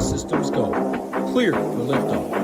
systems go. Clear for liftoff.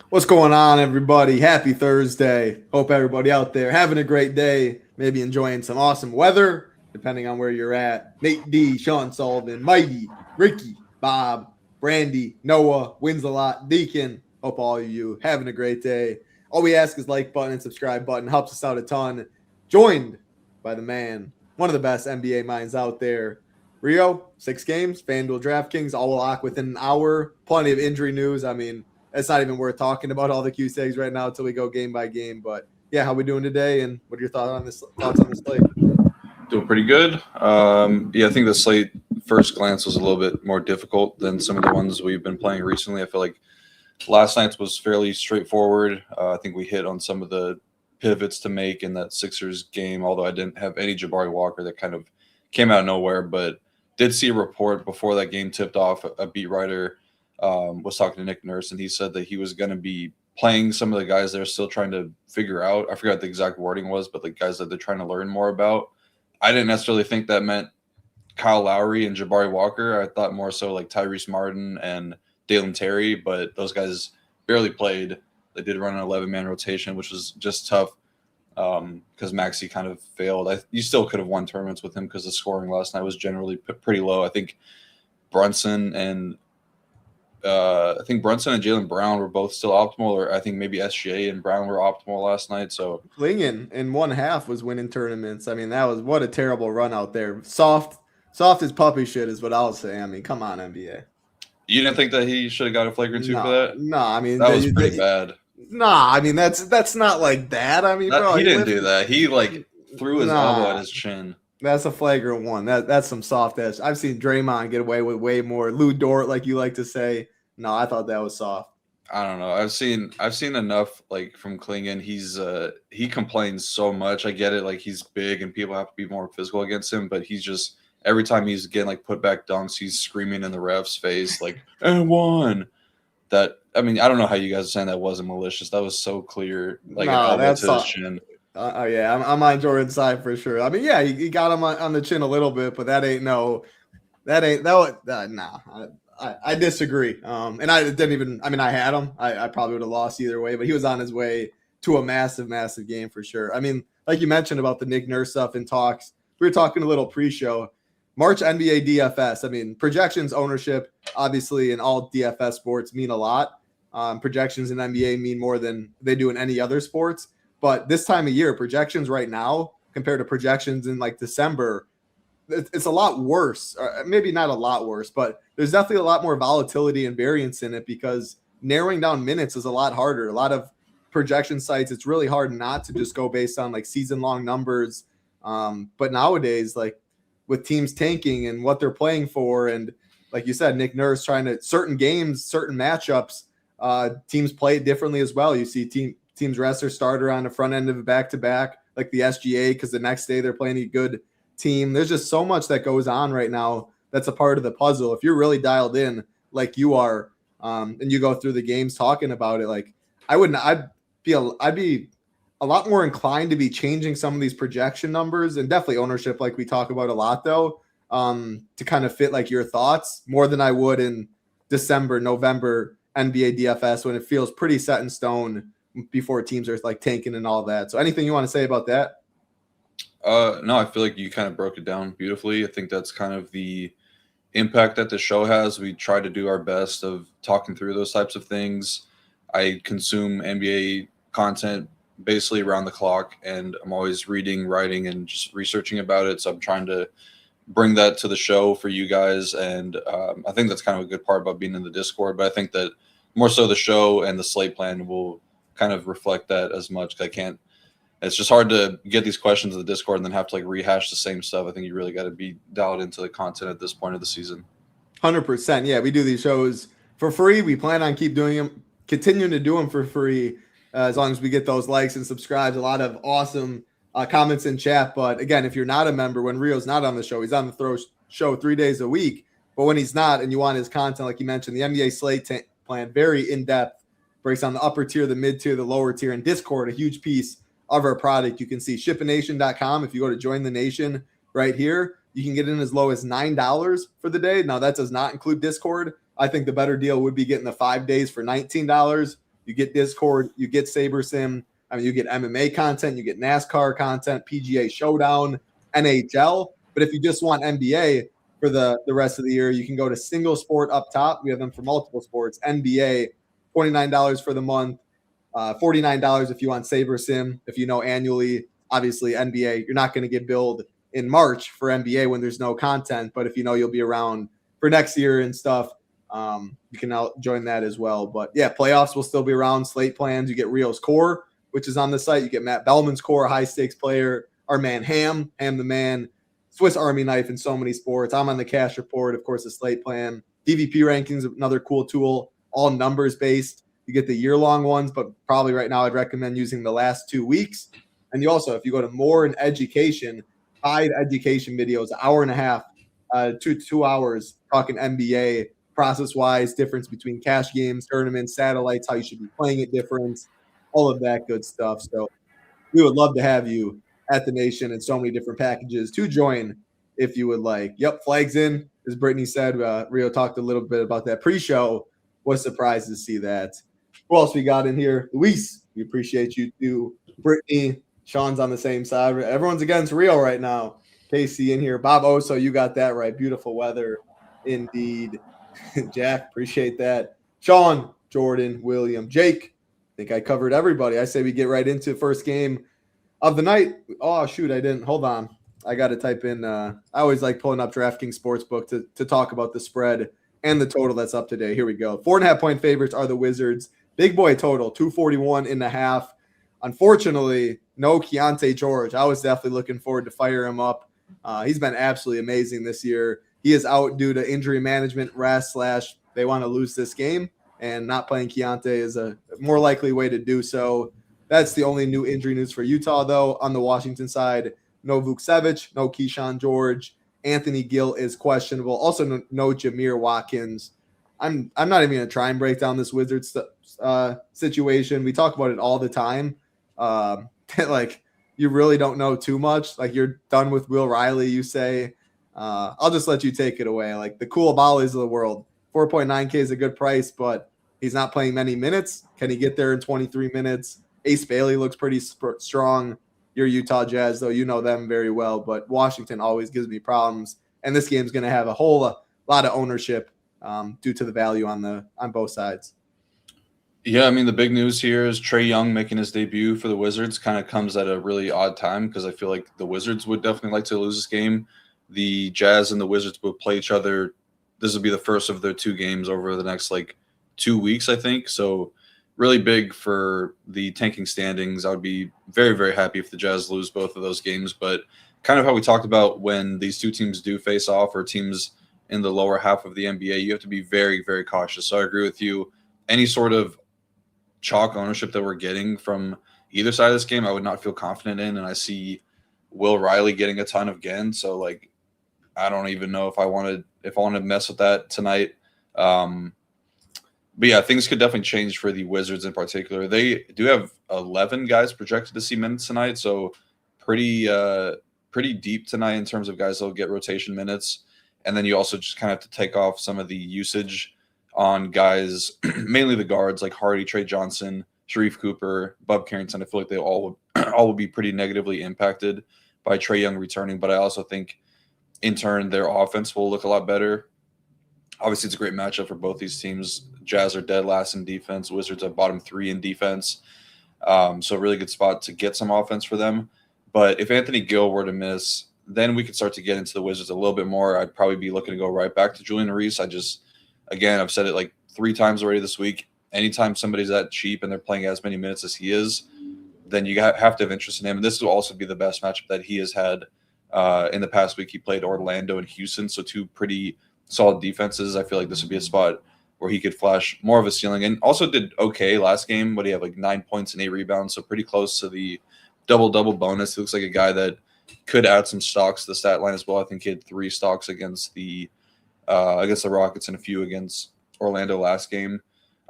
What's going on, everybody? Happy Thursday. Hope everybody out there having a great day, maybe enjoying some awesome weather, depending on where you're at. Nate D, Sean Sullivan, Mighty, Ricky, Bob, Brandy, Noah, Wins a Lot, Deacon. Hope all of you having a great day. All we ask is like button and subscribe button. Helps us out a ton. Joined by the man, one of the best NBA minds out there. Rio, 6 games, FanDuel, DraftKings, all lock within an hour. Plenty of injury news. I mean, it's not even worth talking about all the Q-Segs right now until we go game by game. But, yeah, how we doing today, and what are your thoughts on the slate? Doing pretty good. I think the slate first glance was a little bit more difficult than some of the ones we've been playing recently. I feel like last night's was fairly straightforward. I think we hit on some of the pivots to make in that Sixers game, although I didn't have any Jabari Walker. That kind of came out of nowhere, but did see a report before that game tipped off. A beat writer was talking to Nick Nurse, and he said that he was going to be playing some of the guys they're still trying to figure out. I forgot the exact wording was, but the guys that they're trying to learn more about. I didn't necessarily think that meant Kyle Lowry and Jabari Walker. I thought more so like Tyrese Martin and Dalen Terry, but those guys barely played. They did run an 11-man rotation, which was just tough because Maxey kind of failed. You still could have won tournaments with him because the scoring last night was generally pretty low. I think Brunson and Jaylen Brown were both still optimal, or I think maybe SGA and Brown were optimal last night. So Klingen in one half was winning tournaments. I mean, that was what a terrible run out there. Soft as puppy shit is what I'll say. I mean, come on, NBA. You didn't think that he should have got a flagrant 2 for that? No, I mean that was pretty bad. Nah, I mean that's not like that. I mean, bro, he didn't do that. He like threw his elbow at his chin. That's a flagrant one. That's some soft ass. I've seen Draymond get away with way more. Lou Dort, like you like to say. No, I thought that was soft. I don't know. I've seen enough like from Klingen. He complains so much. I get it. Like he's big and people have to be more physical against him, but he's just every time he's getting like put back dunks, he's screaming in the ref's face like and one. That I mean, I don't know how you guys are saying that wasn't malicious. That was so clear. Like an elbow to his chin. Yeah, I'm on Jordan's side for sure. I mean, yeah, he got him on the chin a little bit, but I disagree. And I didn't even, I mean, I had him. I probably would have lost either way, but he was on his way to a massive, massive game for sure. I mean, like you mentioned about the Nick Nurse stuff and talks, we were talking a little pre-show. March NBA DFS. I mean, projections, ownership, obviously in all DFS sports mean a lot. Projections in NBA mean more than they do in any other sports. But this time of year, projections right now compared to projections in like December, it's a lot worse. Maybe not a lot worse, but there's definitely a lot more volatility and variance in it because narrowing down minutes is a lot harder. A lot of projection sites, it's really hard not to just go based on like season-long numbers. But nowadays, like with teams tanking and what they're playing for, and like you said, Nick Nurse trying to certain games, certain matchups, teams play it differently as well. You see teams rest their starter on the front end of a back-to-back, like the SGA, because the next day they're playing a good team. There's just so much that goes on right now that's a part of the puzzle. If you're really dialed in like you are, and you go through the games talking about it, like I'd be a lot more inclined to be changing some of these projection numbers, and definitely ownership like we talk about a lot though, to kind of fit like your thoughts more than I would in December, November NBA DFS when it feels pretty set in stone before teams are like tanking and all that. So anything you want to say about that? No, I feel like you kind of broke it down beautifully. I think that's kind of the impact that the show has. We try to do our best of talking through those types of things. I consume NBA content basically around the clock, and I'm always reading, writing, and just researching about it. So I'm trying to bring that to the show for you guys. And I think that's kind of a good part about being in the Discord. But I think that more so the show and the slate plan will kind of reflect that as much. It's just hard to get these questions in the Discord and then have to like rehash the same stuff. I think you really got to be dialed into the content at this point of the season. 100%. Yeah, we do these shows for free. We plan on keep doing them continuing to do them for free as long as we get those likes and subscribes. A lot of awesome comments in chat. But again, if you're not a member, when Rio's not on the show, he's on the show 3 days a week. But when he's not and you want his content, like you mentioned, the NBA Slate plan, very in-depth, breaks down the upper tier, the mid-tier, the lower tier, and Discord, a huge piece of our product. You can see shipination.com. If you go to join the nation right here, you can get in as low as $9 for the day. Now, that does not include Discord. I think the better deal would be getting the 5 days for $19. You get Discord, you get SaberSim. I mean, you get MMA content, you get NASCAR content, PGA Showdown, NHL. But if you just want NBA for the rest of the year, you can go to single sport up top. We have them for multiple sports. NBA, $29 for the month, $49 if you want SaberSim. If you know annually, obviously NBA, you're not going to get billed in March for NBA when there's no content. But if you know you'll be around for next year and stuff, you can now join that as well. But yeah, playoffs will still be around. Slate plans. You get Rio's core, which is on the site. You get Matt Bellman's core, high stakes player. Our man Ham the man, Swiss Army knife in so many sports. I'm on the cash report, of course, the Slate plan. DVP rankings, another cool tool, all numbers based. You get the year-long ones, but probably right now I'd recommend using the last 2 weeks. And you also, if you go to More in Education, 5 education videos, an hour and a half, 2 hours, talking NBA, process-wise, difference between cash games, tournaments, satellites, how you should be playing it different, all of that good stuff. So we would love to have you at the nation in so many different packages to join if you would like. Yep, flags in, as Brittany said. Rio talked a little bit about that pre-show. Was surprised to see that. Who else we got in here? Luis, we appreciate you too. Brittany, Sean's on the same side. Everyone's against Rio right now. Casey in here. Bob Oso, you got that right. Beautiful weather indeed. Jack, appreciate that. Sean, Jordan, William, Jake. I think I covered everybody. I say we get right into first game of the night. Oh, shoot, I didn't. Hold on. I got to type in. I always like pulling up DraftKings Sportsbook to talk about the spread and the total that's up today. Here we go. 4.5-point favorites are the Wizards. Big boy total, 241.5. Unfortunately, no Keontae George. I was definitely looking forward to fire him up. He's been absolutely amazing this year. He is out due to injury management, rest / they want to lose this game, and not playing Keontae is a more likely way to do so. That's the only new injury news for Utah, though. On the Washington side, no Vukcevic, no Keyshawn George. Anthony Gill is questionable. Also, no Jameer Watkins. I'm not even going to try and break down this Wizards situation. We talk about it all the time. Like, you really don't know too much. Like, you're done with Will Riley, you say. I'll just let you take it away. Like, the cool Ballies of the world. 4.9K is a good price, but he's not playing many minutes. Can he get there in 23 minutes? Ace Bailey looks pretty strong. Your Utah Jazz, though, you know them very well, but Washington always gives me problems. And this game's going to have a whole lot of ownership due to the value on both sides. Yeah, I mean, the big news here is Trae Young making his debut for the Wizards kind of comes at a really odd time because I feel like the Wizards would definitely like to lose this game. The Jazz and the Wizards will play each other. This will be the first of their 2 games over the next, 2 weeks, I think. So really big for the tanking standings. I would be very, very happy if the Jazz lose both of those games. But kind of how we talked about when these 2 teams do face off or teams in the lower half of the NBA, you have to be very, very cautious. So I agree with you. Any sort of chalk ownership that we're getting from either side of this game, I would not feel confident in. And I see Will Riley getting a ton again. So I don't even know if I want to mess with that tonight. But yeah, things could definitely change for the Wizards in particular. They do have 11 guys projected to see minutes tonight. So pretty deep tonight in terms of guys that will get rotation minutes. And then you also just kind of have to take off some of the usage on guys, mainly the guards like Hardy, Trey Johnson, Sharif Cooper, Bub Carrington. I feel like they all will be pretty negatively impacted by Trae Young returning. But I also think in turn their offense will look a lot better. Obviously, it's a great matchup for both these teams. Jazz are dead last in defense. Wizards are bottom 3 in defense. So a really good spot to get some offense for them. But if Anthony Gill were to miss, then we could start to get into the Wizards a little bit more. I'd probably be looking to go right back to Julian Reese. Again, I've said it 3 times already this week. Anytime somebody's that cheap and they're playing as many minutes as he is, then you have to have interest in him. And this will also be the best matchup that he has had in the past week. He played Orlando and Houston, so 2 pretty solid defenses. I feel like this would be a spot where he could flash more of a ceiling, and also did okay last game, but he had like 9 points and 8 rebounds, so pretty close to the double-double bonus. He looks like a guy that could add some stocks to the stat line as well. I think he had 3 stocks against the Rockets and a few against Orlando last game.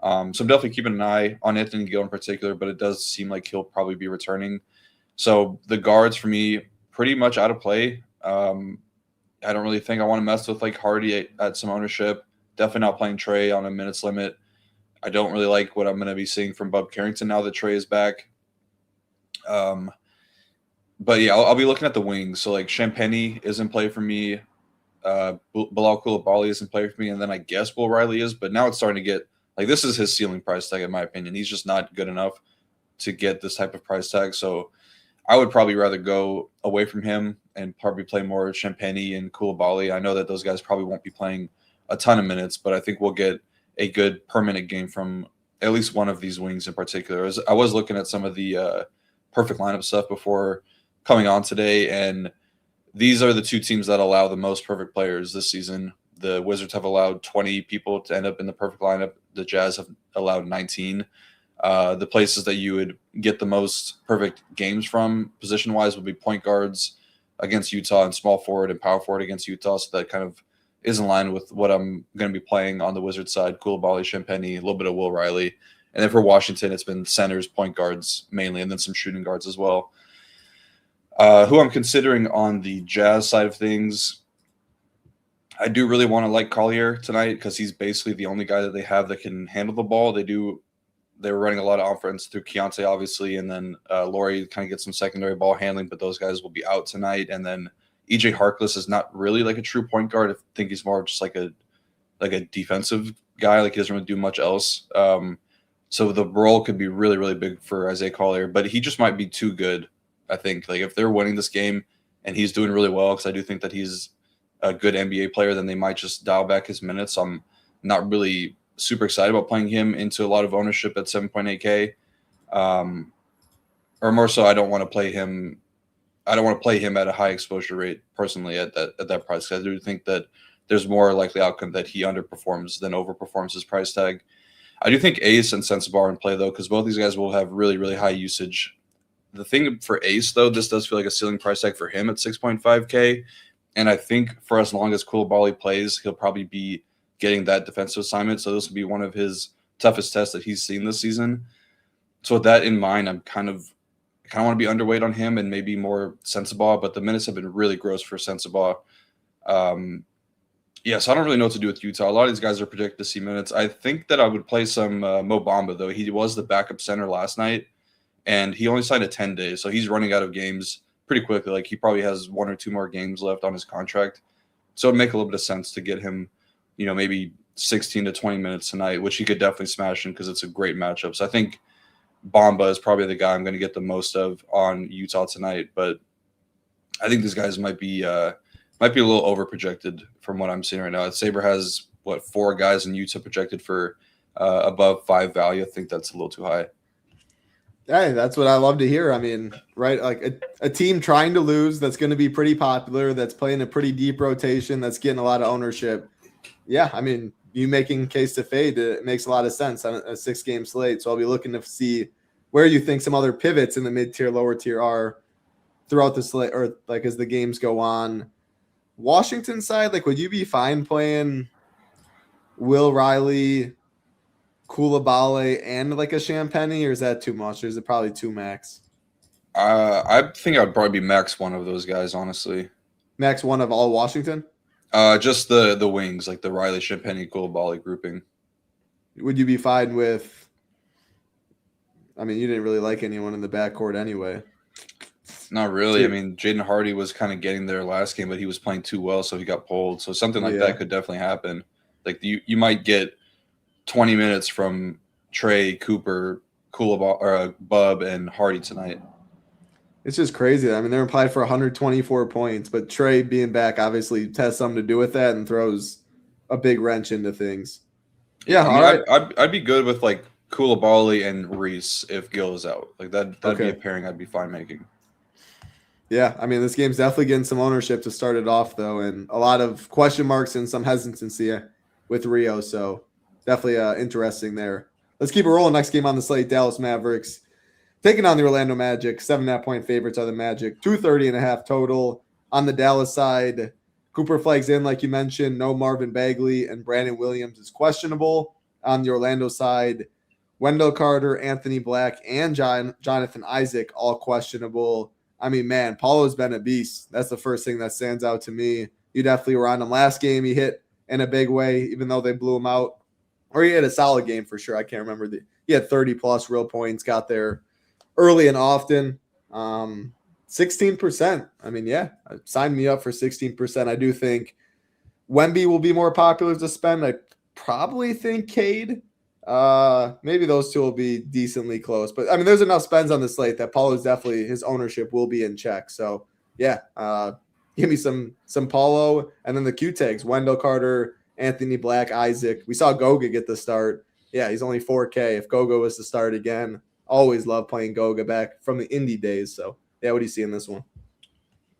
So I'm definitely keeping an eye on Anthony Gill in particular, but it does seem like he'll probably be returning. So the guards for me, pretty much out of play. I don't really think I want to mess with like Hardy at some ownership. Definitely not playing Trey on a minutes limit. I don't really like what I'm going to be seeing from Bub Carrington now that Trey is back. But yeah, I'll be looking at the wings. So like Champagny is in play for me. Bilal Coulibaly is in play for me, and then I guess Will Riley is. But now it's starting to get like this is his ceiling price tag in my opinion. He's just not good enough to get this type of price tag. So I would probably rather go away from him and probably play more Champagny and Coulibaly. I know that those guys probably won't be playing a ton of minutes, but I think we'll get a good per-minute game from at least one of these wings in particular. I was looking at some of the perfect lineup stuff before coming on today, and these are the two teams that allow the most perfect players this season. The Wizards have allowed 20 people to end up in the perfect lineup. The Jazz have allowed 19. The places that you would get the most perfect games from position-wise would be point guards against Utah and small forward and power forward against Utah. So that kind of is in line with what I'm going to be playing on the Wizards side. Coulibaly, Champagny, a little bit of Will Riley. And then for Washington, it's been centers, point guards mainly, and then some shooting guards as well. Who I'm considering on the Jazz side of things, I do really want to like Collier tonight because he's basically the only guy that they have that can handle the ball. They were running a lot of offense through Keontae, obviously, and then Laurie kind of gets some secondary ball handling, but those guys will be out tonight. And then EJ Harkless is not really like a true point guard. I think he's more just like a defensive guy. Like he doesn't really do much else. So the role could be really, really big for Isaiah Collier, but he just might be too good. I think like if they're winning this game and he's doing really well, because I do think that he's a good NBA player, then they might just dial back his minutes. I'm not really super excited about playing him into a lot of ownership at 7.8K. Or more so, I don't want to play him. I don't want to play him at a high exposure rate personally at that price. I do think that there's more likely outcome that he underperforms than overperforms his price tag. I do think Ace and Sensabaugh are in play though, because both these guys will have really, really high usage. The thing for Ace though, this does feel like a ceiling price tag for him at 6.5K. And I think for as long as Coulibaly plays, he'll probably be getting that defensive assignment. So this will be one of his toughest tests that he's seen this season. So with that in mind, I kind of want to be underweight on him and maybe more Sensabaugh, but the minutes have been really gross for Sensabaugh. So I don't really know what to do with Utah. A lot of these guys are projected to see minutes. I think that I would play some Mo Bamba, though. He was the backup center last night, and he only signed a 10-day, so he's running out of games pretty quickly. Like he probably has 1 or 2 more games left on his contract. So it'd make a little bit of sense to get him, maybe 16 to 20 minutes tonight, which he could definitely smash in because it's a great matchup. So I think Bamba is probably the guy I'm going to get the most of on Utah tonight. But I think these guys might be a little over projected from what I'm seeing right now. Saber has 4 guys in Utah projected for above 5 value. I think that's a little too high. Hey, that's what I love to hear. I mean, right, like a team trying to lose that's going to be pretty popular, that's playing a pretty deep rotation, that's getting a lot of ownership. Yeah, I mean, you making case to fade, it makes a lot of sense on a 6-game slate. So I'll be looking to see where you think some other pivots in the mid-tier, lower tier are throughout the slate, or like as the games go on. Washington side, like, would you be fine playing Will Riley, Coulibaly, and like a Champagny, or is that too much? Or is it probably 2 max? I think I'd probably be max one of those guys, honestly. Max one of all Washington? Just the wings, like the Riley, Champagny, Coulibaly grouping. Would you be fine with? I mean, you didn't really like anyone in the backcourt anyway. Not really. I mean, Jaden Hardy was kind of getting there last game, but he was playing too well, so he got pulled. So something like that could definitely happen. Like you might get 20 minutes from Trey, Cooper, Coulibaly, or Bub, and Hardy tonight. It's just crazy. I mean, they're implied for 124 points, but Trey being back obviously has something to do with that and throws a big wrench into things. Yeah, all right. I'd be good with like Coulibaly and Reese if Gill is out. Like that'd be a pairing I'd be fine making. Yeah, I mean, this game's definitely getting some ownership to start it off, though, and a lot of question marks and some hesitancy with Rio. So definitely interesting there. Let's keep it rolling. Next game on the slate, Dallas Mavericks taking on the Orlando Magic. 7.5-point favorites are the Magic. 230.5 total. On the Dallas side, Cooper Flag's in, like you mentioned. No Marvin Bagley, and Brandon Williams is questionable. On the Orlando side, Wendell Carter, Anthony Black, and Jonathan Isaac all questionable. I mean, man, Paulo's been a beast. That's the first thing that stands out to me. You definitely were on him last game. He hit in a big way, even though they blew him out. Or he had a solid game for sure. I can't remember. He had 30-plus real points, got there early and often. 16%. I mean, yeah, sign me up for 16%. I do think Wemby will be more popular to spend. I probably think Cade. Maybe those two will be decently close. But, I mean, there's enough spends on the slate that Paulo's definitely – his ownership will be in check. So, yeah, give me some Paulo. And then the Q tags, Wendell Carter, Anthony Black, Isaac. We saw Goga get the start. Yeah, he's only 4K. If Goga was to start again, always love playing Goga back from the indie days. So, yeah, what do you see in this one?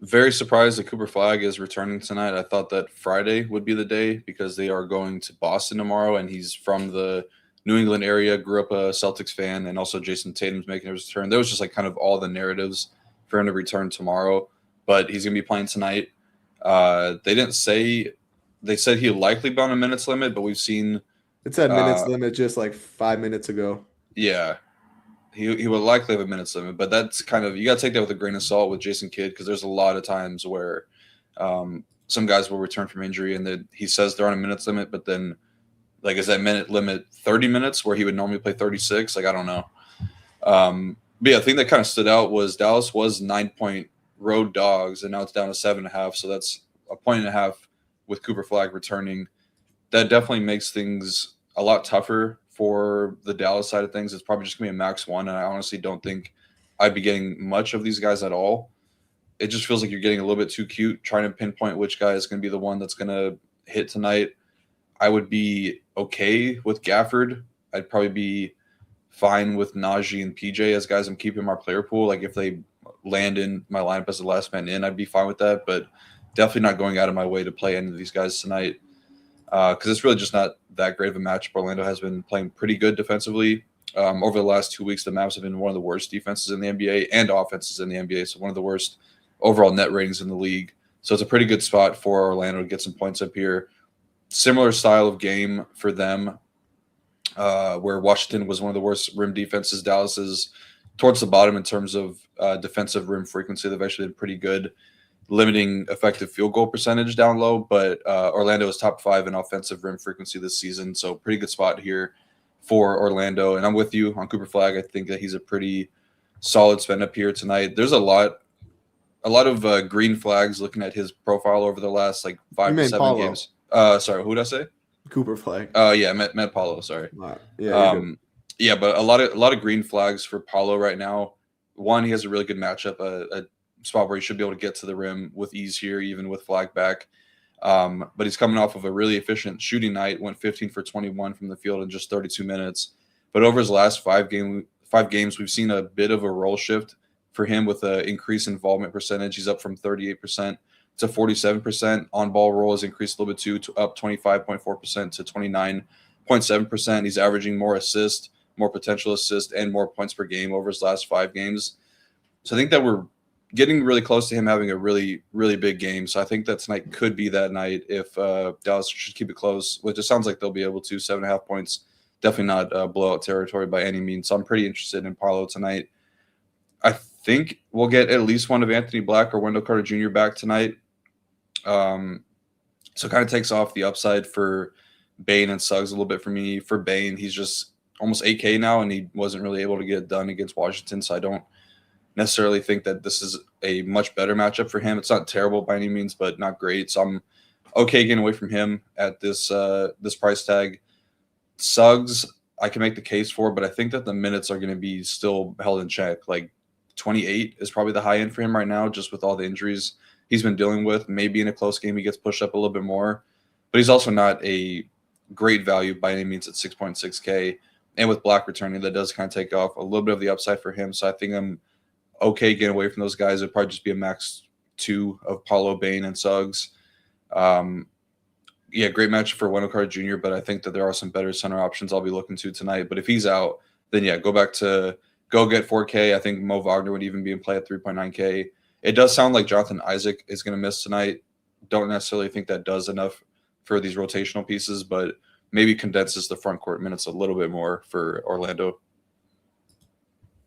Very surprised that Cooper Flag is returning tonight. I thought that Friday would be the day because they are going to Boston tomorrow, and he's from the New England area, grew up a Celtics fan, and also Jason Tatum's making his return. There was just like kind of all the narratives for him to return tomorrow, but he's going to be playing tonight. They didn't say – they said he'll likely be on a minutes limit, but we've seen – It said minutes limit just like 5 minutes ago. Yeah. He would likely have a minutes limit, but that's kind of – you got to take that with a grain of salt with Jason Kidd because there's a lot of times where some guys will return from injury and then he says they're on a minutes limit, but then – like, is that minute limit 30 minutes where he would normally play 36? Like, I don't know. But yeah, the thing that kind of stood out was Dallas was 9-point road dogs, and now it's down to 7.5. So that's a 1.5 with Cooper Flag returning. That definitely makes things a lot tougher for the Dallas side of things. It's probably just going to be a max 1, and I honestly don't think I'd be getting much of these guys at all. It just feels like you're getting a little bit too cute trying to pinpoint which guy is going to be the one that's going to hit tonight. I would be okay with Gafford. I'd probably be fine with Najee and PJ as guys I'm keeping in my player pool. Like if they land in my lineup as the last man in, I'd be fine with that. But definitely not going out of my way to play any of these guys tonight because it's really just not that great of a matchup. Orlando has been playing pretty good defensively. Over the last 2 weeks, the Mavs have been one of the worst defenses in the NBA and offenses in the NBA. So one of the worst overall net ratings in the league. So it's a pretty good spot for Orlando to get some points up here. Similar style of game for them, where Washington was one of the worst rim defenses. Dallas is towards the bottom in terms of defensive rim frequency. They've actually been pretty good, limiting effective field goal percentage down low. But Orlando is top 5 in offensive rim frequency this season, so pretty good spot here for Orlando. And I'm with you on Cooper Flag. I think that he's a pretty solid spend up here tonight. There's a lot of green flags looking at his profile over the last like 5 to 7 Paulo. games. Sorry, who did I say? Cooper Flag. Yeah, Matt Paulo. Sorry. Yeah, but a lot of green flags for Paulo right now. One, he has a really good matchup, a spot where he should be able to get to the rim with ease here, even with Flag back. But he's coming off of a really efficient shooting night. Went 15 for 21 from the field in just 32 minutes. But over his last 5 games, we've seen a bit of a role shift for him with an increased involvement percentage. He's up from 38% to 47%. On-ball roll has increased a little bit too, to up 25.4% to 29.7%. He's averaging more assists, more potential assists, and more points per game over his last 5 games. So I think that we're getting really close to him having a really, really big game. So I think that tonight could be that night if Dallas should keep it close, which it sounds like they'll be able to. 7.5 points, definitely not blowout territory by any means. So I'm pretty interested in Paulo tonight. I think we'll get at least one of Anthony Black or Wendell Carter Jr. back tonight. So it kind of takes off the upside for Bane and Suggs a little bit for me. For Bane, he's just almost 8K now, and he wasn't really able to get it done against Washington. So I don't necessarily think that this is a much better matchup for him. It's not terrible by any means, but not great. So I'm okay getting away from him at this price tag. Suggs, I can make the case for, but I think that the minutes are going to be still held in check. Like 28 is probably the high end for him right now, just with all the injuries he's been dealing with. Maybe in a close game he gets pushed up a little bit more, but he's also not a great value by any means at 6.6K. And with Black returning, that does kind of take off a little bit of the upside for him. So I think I'm okay getting away from those guys. It'd probably just be a max 2 of Paulo, Bane, and Suggs. yeah, great match for Wendell Carter Jr., but I think that there are some better center options I'll be looking to tonight. But if he's out, then yeah, go get 4K. I think Mo Wagner would even be in play at 3.9K. It does sound like Jonathan Isaac is going to miss tonight. Don't necessarily think that does enough for these rotational pieces, but maybe condenses the front court minutes a little bit more for Orlando.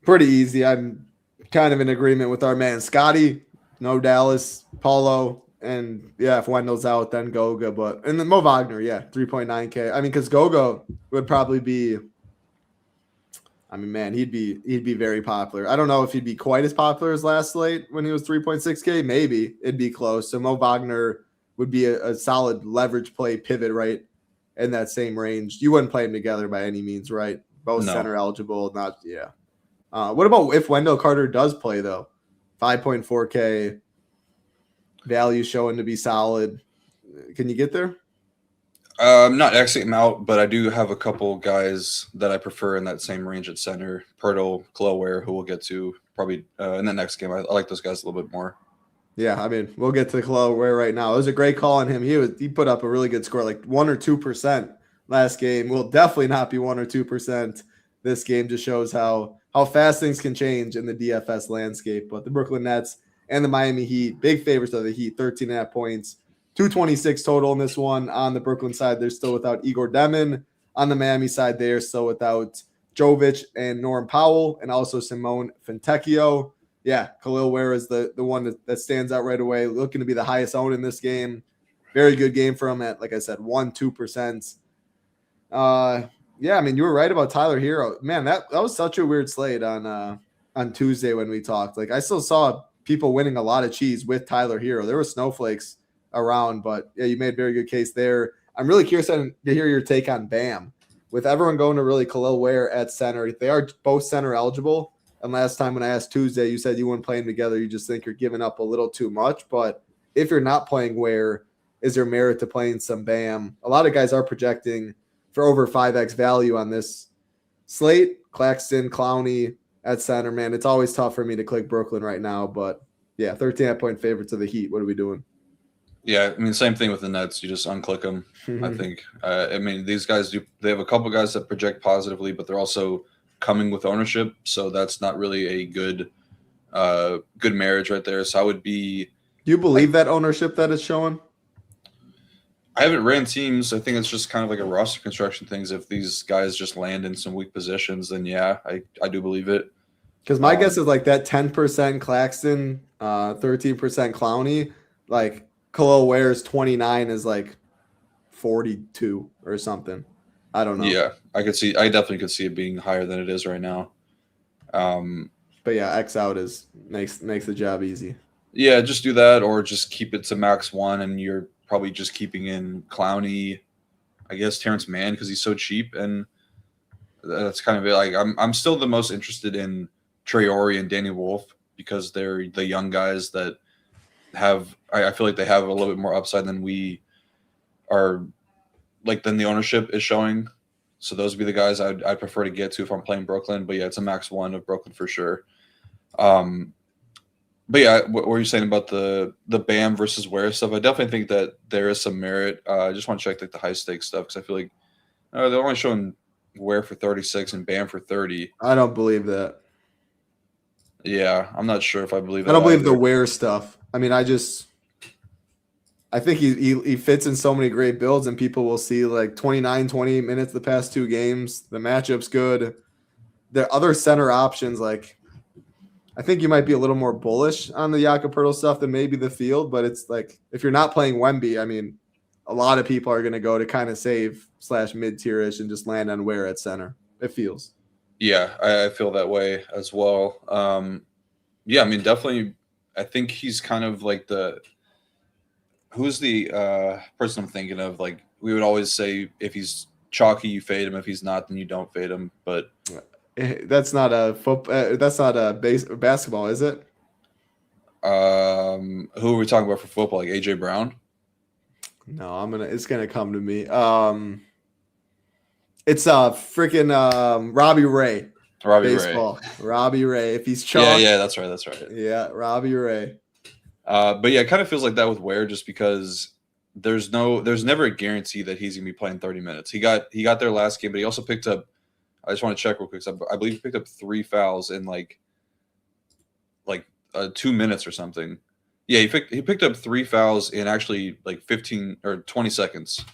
Pretty easy. I'm kind of in agreement with our man Scotty. No Dallas, Paulo, and yeah, if Wendell's out, then Goga. And then Mo Wagner, yeah, 3.9K. I mean, because Goga would probably be. I mean, man, he'd be very popular. I don't know if he'd be quite as popular as last slate when he was 3.6K. Maybe it'd be close. So Mo Wagner would be a solid leverage play pivot right in that same range. You wouldn't play them together by any means, right? Both center eligible, not yeah. What about if Wendell Carter does play though? 5.4K value showing to be solid. Can you get there? Not Xing him out, but I do have a couple guys that I prefer in that same range at center. Pirtle, Ware, who we'll get to probably in the next game. I like those guys a little bit more. Yeah, I mean, we'll get to Ware right now. It was a great call on him. He put up a really good score, like 1 or 2% last game. Will definitely not be 1 or 2% this game. Just shows how fast things can change in the DFS landscape. But the Brooklyn Nets and the Miami Heat, big favorites of the Heat, 13.5 points. 226 total in this one. On the Brooklyn side, they're still without Igor Demin. On the Miami side, they're still without Jovic and Norm Powell, and also Simone Fontecchio. Yeah, Khalil Ware is the one that stands out right away, looking to be the highest owned in this game. Very good game for him at, like I said, 1-2%. Yeah, I mean, you were right about Tyler Hero. Man, that was such a weird slate on Tuesday when we talked. Like, I still saw people winning a lot of cheese with Tyler Hero. There were snowflakes around, but yeah, you made a very good case there. I'm really curious to hear your take on Bam. With everyone going to really Khalil Ware at center, they are both center eligible. And last time when I asked Tuesday, you said you wouldn't play them together. You just think you're giving up a little too much. But if you're not playing Ware, is there merit to playing some Bam? A lot of guys are projecting for over 5x value on this slate. Claxton, Clowney at center, man. It's always tough for me to click Brooklyn right now. But yeah, 13.5-point favorites of the Heat. What are we doing? Yeah, I mean, same thing with the Nets. You just unclick them, I think. I mean, these guys they have a couple guys that project positively, but they're also coming with ownership. So that's not really a good marriage right there. So I would be. Do you believe that ownership that is showing? I haven't ran teams. I think it's just kind of like a roster construction things. If these guys just land in some weak positions, then yeah, I do believe it. Because my guess is like that 10% Claxton, 13% Clowney, like Khalil Ware's 29 is like 42 or something. I don't know. Yeah, I definitely could see it being higher than it is right now. But yeah, X out makes the job easy. Yeah, just do that or just keep it to max 1, and you're probably just keeping in Clowney, I guess Terrence Mann because he's so cheap, and that's kind of it. Like I'm still the most interested in Traore and Danny Wolf because they're the young guys that I feel like they have a little bit more upside than we are, like than the ownership is showing. So those would be the guys I'd prefer to get to if I'm playing Brooklyn. But yeah, it's a max 1 of Brooklyn for sure. But yeah, what were you saying about the Bam versus Ware stuff? I definitely think that there is some merit. I just want to check like the high stakes stuff because I feel like they're only showing Ware for 36 and Bam for 30. I don't believe that. Yeah, I'm not sure if I believe that. I don't believe either. the Ware stuff. I mean, I think he fits in so many great builds, and people will see like 29, 20 minutes the past 2 games. The matchup's good. The other center options, like I think you might be a little more bullish on the Jakob Poeltl stuff than maybe the field, but it's like if you're not playing Wemby, I mean, a lot of people are going to go to kind of save / mid-tierish and just land on Ware at center. It feels. Yeah, I feel that way as well. Yeah, I mean, definitely. I think he's kind of like who's the person I'm thinking of? Like we would always say, if he's chalky, you fade him. If he's not, then you don't fade him. But that's not a football. That's not a basketball, is it? Who are we talking about for football? Like AJ Brown? No, it's gonna come to me. It's freaking Robbie Ray. Baseball. Robbie Ray. If he's chalk. Yeah, that's right. Yeah, Robbie Ray. But yeah, it kind of feels like that with Ware just because there's never a guarantee that he's gonna be playing 30 minutes. He got there last game, but he also picked up. I just want to check real quick. I believe he picked up 3 fouls in like 2 minutes or something. Yeah, he picked up 3 fouls in actually like 15 or 20 seconds.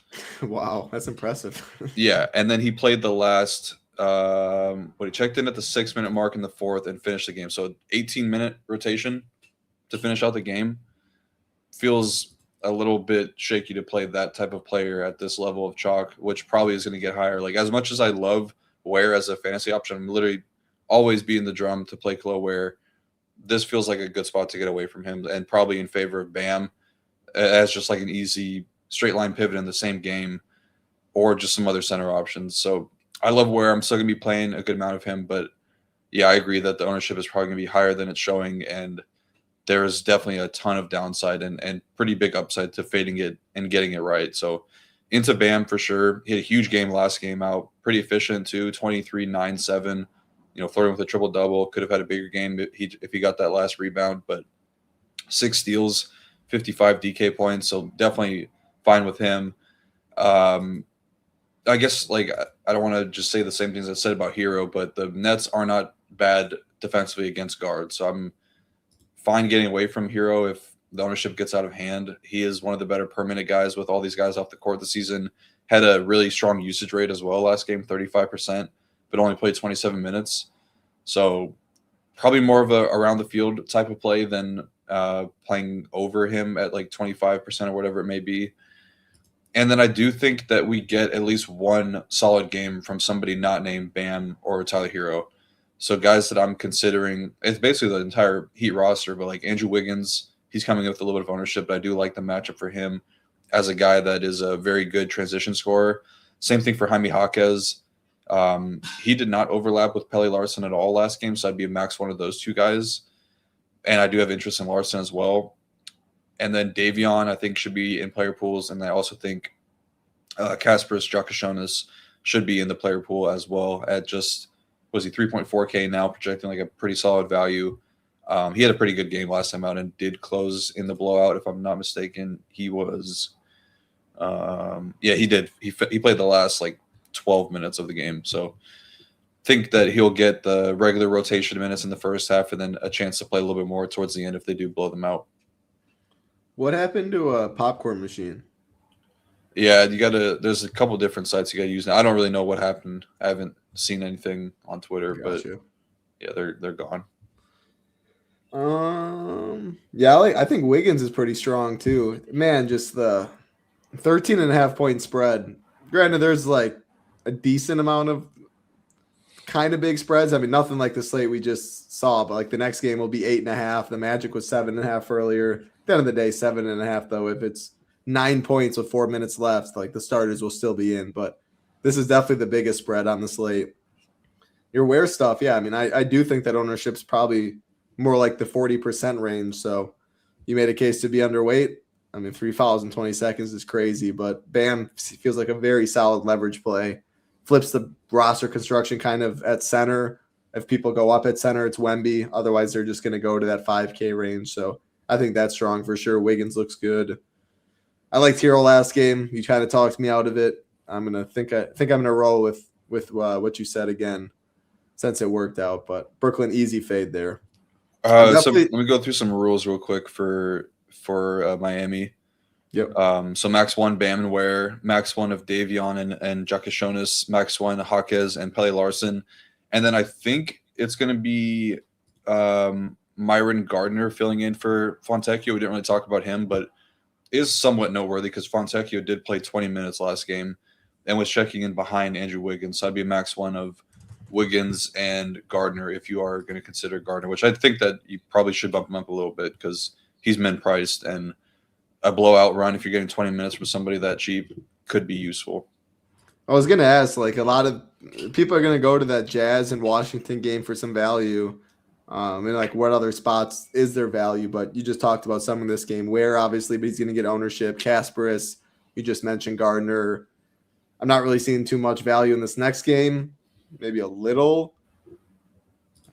Wow, that's impressive. Yeah, and then he played the last. He checked in at the 6-minute mark in the fourth and finished the game. So 18-minute rotation to finish out the game feels a little bit shaky to play that type of player at this level of chalk, which probably is going to get higher. Like, as much as I love Ware as a fantasy option, I'm literally always beating the drum to play Khalil Ware. This feels like a good spot to get away from him, and probably in favor of Bam as just like an easy straight line pivot in the same game, or just some other center options. So I love Ware. I'm still going to be playing a good amount of him, but yeah, I agree that the ownership is probably going to be higher than it's showing, and there is definitely a ton of downside and pretty big upside to fading it and getting it right. So into Bam for sure. He had a huge game last game out, pretty efficient too, 23, 9, 7. Flirting with a triple-double. Could have had a bigger game if he got that last rebound, but 6 steals, 55 DK points, so definitely fine with him. I guess, I don't want to just say the same things I said about Hero, but the Nets are not bad defensively against guards, so I'm fine getting away from Hero if the ownership gets out of hand. He is one of the better per-minute guys with all these guys off the court this season. Had a really strong usage rate as well last game, 35%. But only played 27 minutes. So probably more of a around the field type of play than playing over him at like 25% or whatever it may be. And then I do think that we get at least one solid game from somebody not named Bam or Tyler Hero. So guys that I'm considering, it's basically the entire Heat roster, but like Andrew Wiggins, he's coming with a little bit of ownership, but I do like the matchup for him as a guy that is a very good transition scorer. Same thing for Jaime Jaquez. He did not overlap with Pelle Larsson at all last game, so I'd be a max one of those two guys. And I do have interest in Larsson as well. And then Davion, I think, should be in player pools. And I also think Kasparas Giakoušonis should be in the player pool as well at just, was he 3.4K now, projecting like a pretty solid value. He had a pretty good game last time out and did close in the blowout, if I'm not mistaken. He was, he did. He played the last 12 minutes of the game. So think that he'll get the regular rotation minutes in the first half and then a chance to play a little bit more towards the end if they do blow them out. What happened to a popcorn machine? Yeah, there's a couple different sites you got to use now. I don't really know what happened. I haven't seen anything on Twitter, but yeah, they're gone. I think Wiggins is pretty strong too. Man, just the 13.5 point spread. Granted, there's a decent amount of kind of big spreads. I mean, nothing like the slate we just saw, but the next game will be 8.5. The Magic was 7.5 earlier. At the end of the day, 7.5 though. If it's 9 points with 4 minutes left, the starters will still be in. But this is definitely the biggest spread on the slate. Your Ware stuff, yeah. I mean, I do think that ownership's probably more like the 40% range. So you made a case to be underweight. I mean, 3 fouls in 20 seconds is crazy, but Bam feels like a very solid leverage play. Flips the roster construction kind of at center. If people go up at center, it's Wemby. Otherwise, they're just going to go to that 5K range. So I think that's strong for sure. Wiggins looks good. I liked Hero last game. You kind of talked me out of it. I'm gonna think I'm gonna roll with what you said again, since it worked out. But Brooklyn easy fade there. So let me go through some rules real quick for Miami. Yep. So max 1 Bam and Ware, max 1 of Davion and Giakoušonis, max 1 Jaquez and Pelle Larsson, and then I think it's going to be Myron Gardner filling in for Fontecchio. We didn't really talk about him, but is somewhat noteworthy because Fontecchio did play 20 minutes last game and was checking in behind Andrew Wiggins. So I'd be a max 1 of Wiggins and Gardner if you are going to consider Gardner, which I think that you probably should bump him up a little bit because he's min priced, and a blowout run if you're getting 20 minutes from somebody that cheap could be useful. I was going to ask, a lot of people are going to go to that Jazz and Washington game for some value. And what other spots is there value? But you just talked about some in this game. Where obviously, but he's going to get ownership. Kasparas, you just mentioned Gardner. I'm not really seeing too much value in this next game. Maybe a little.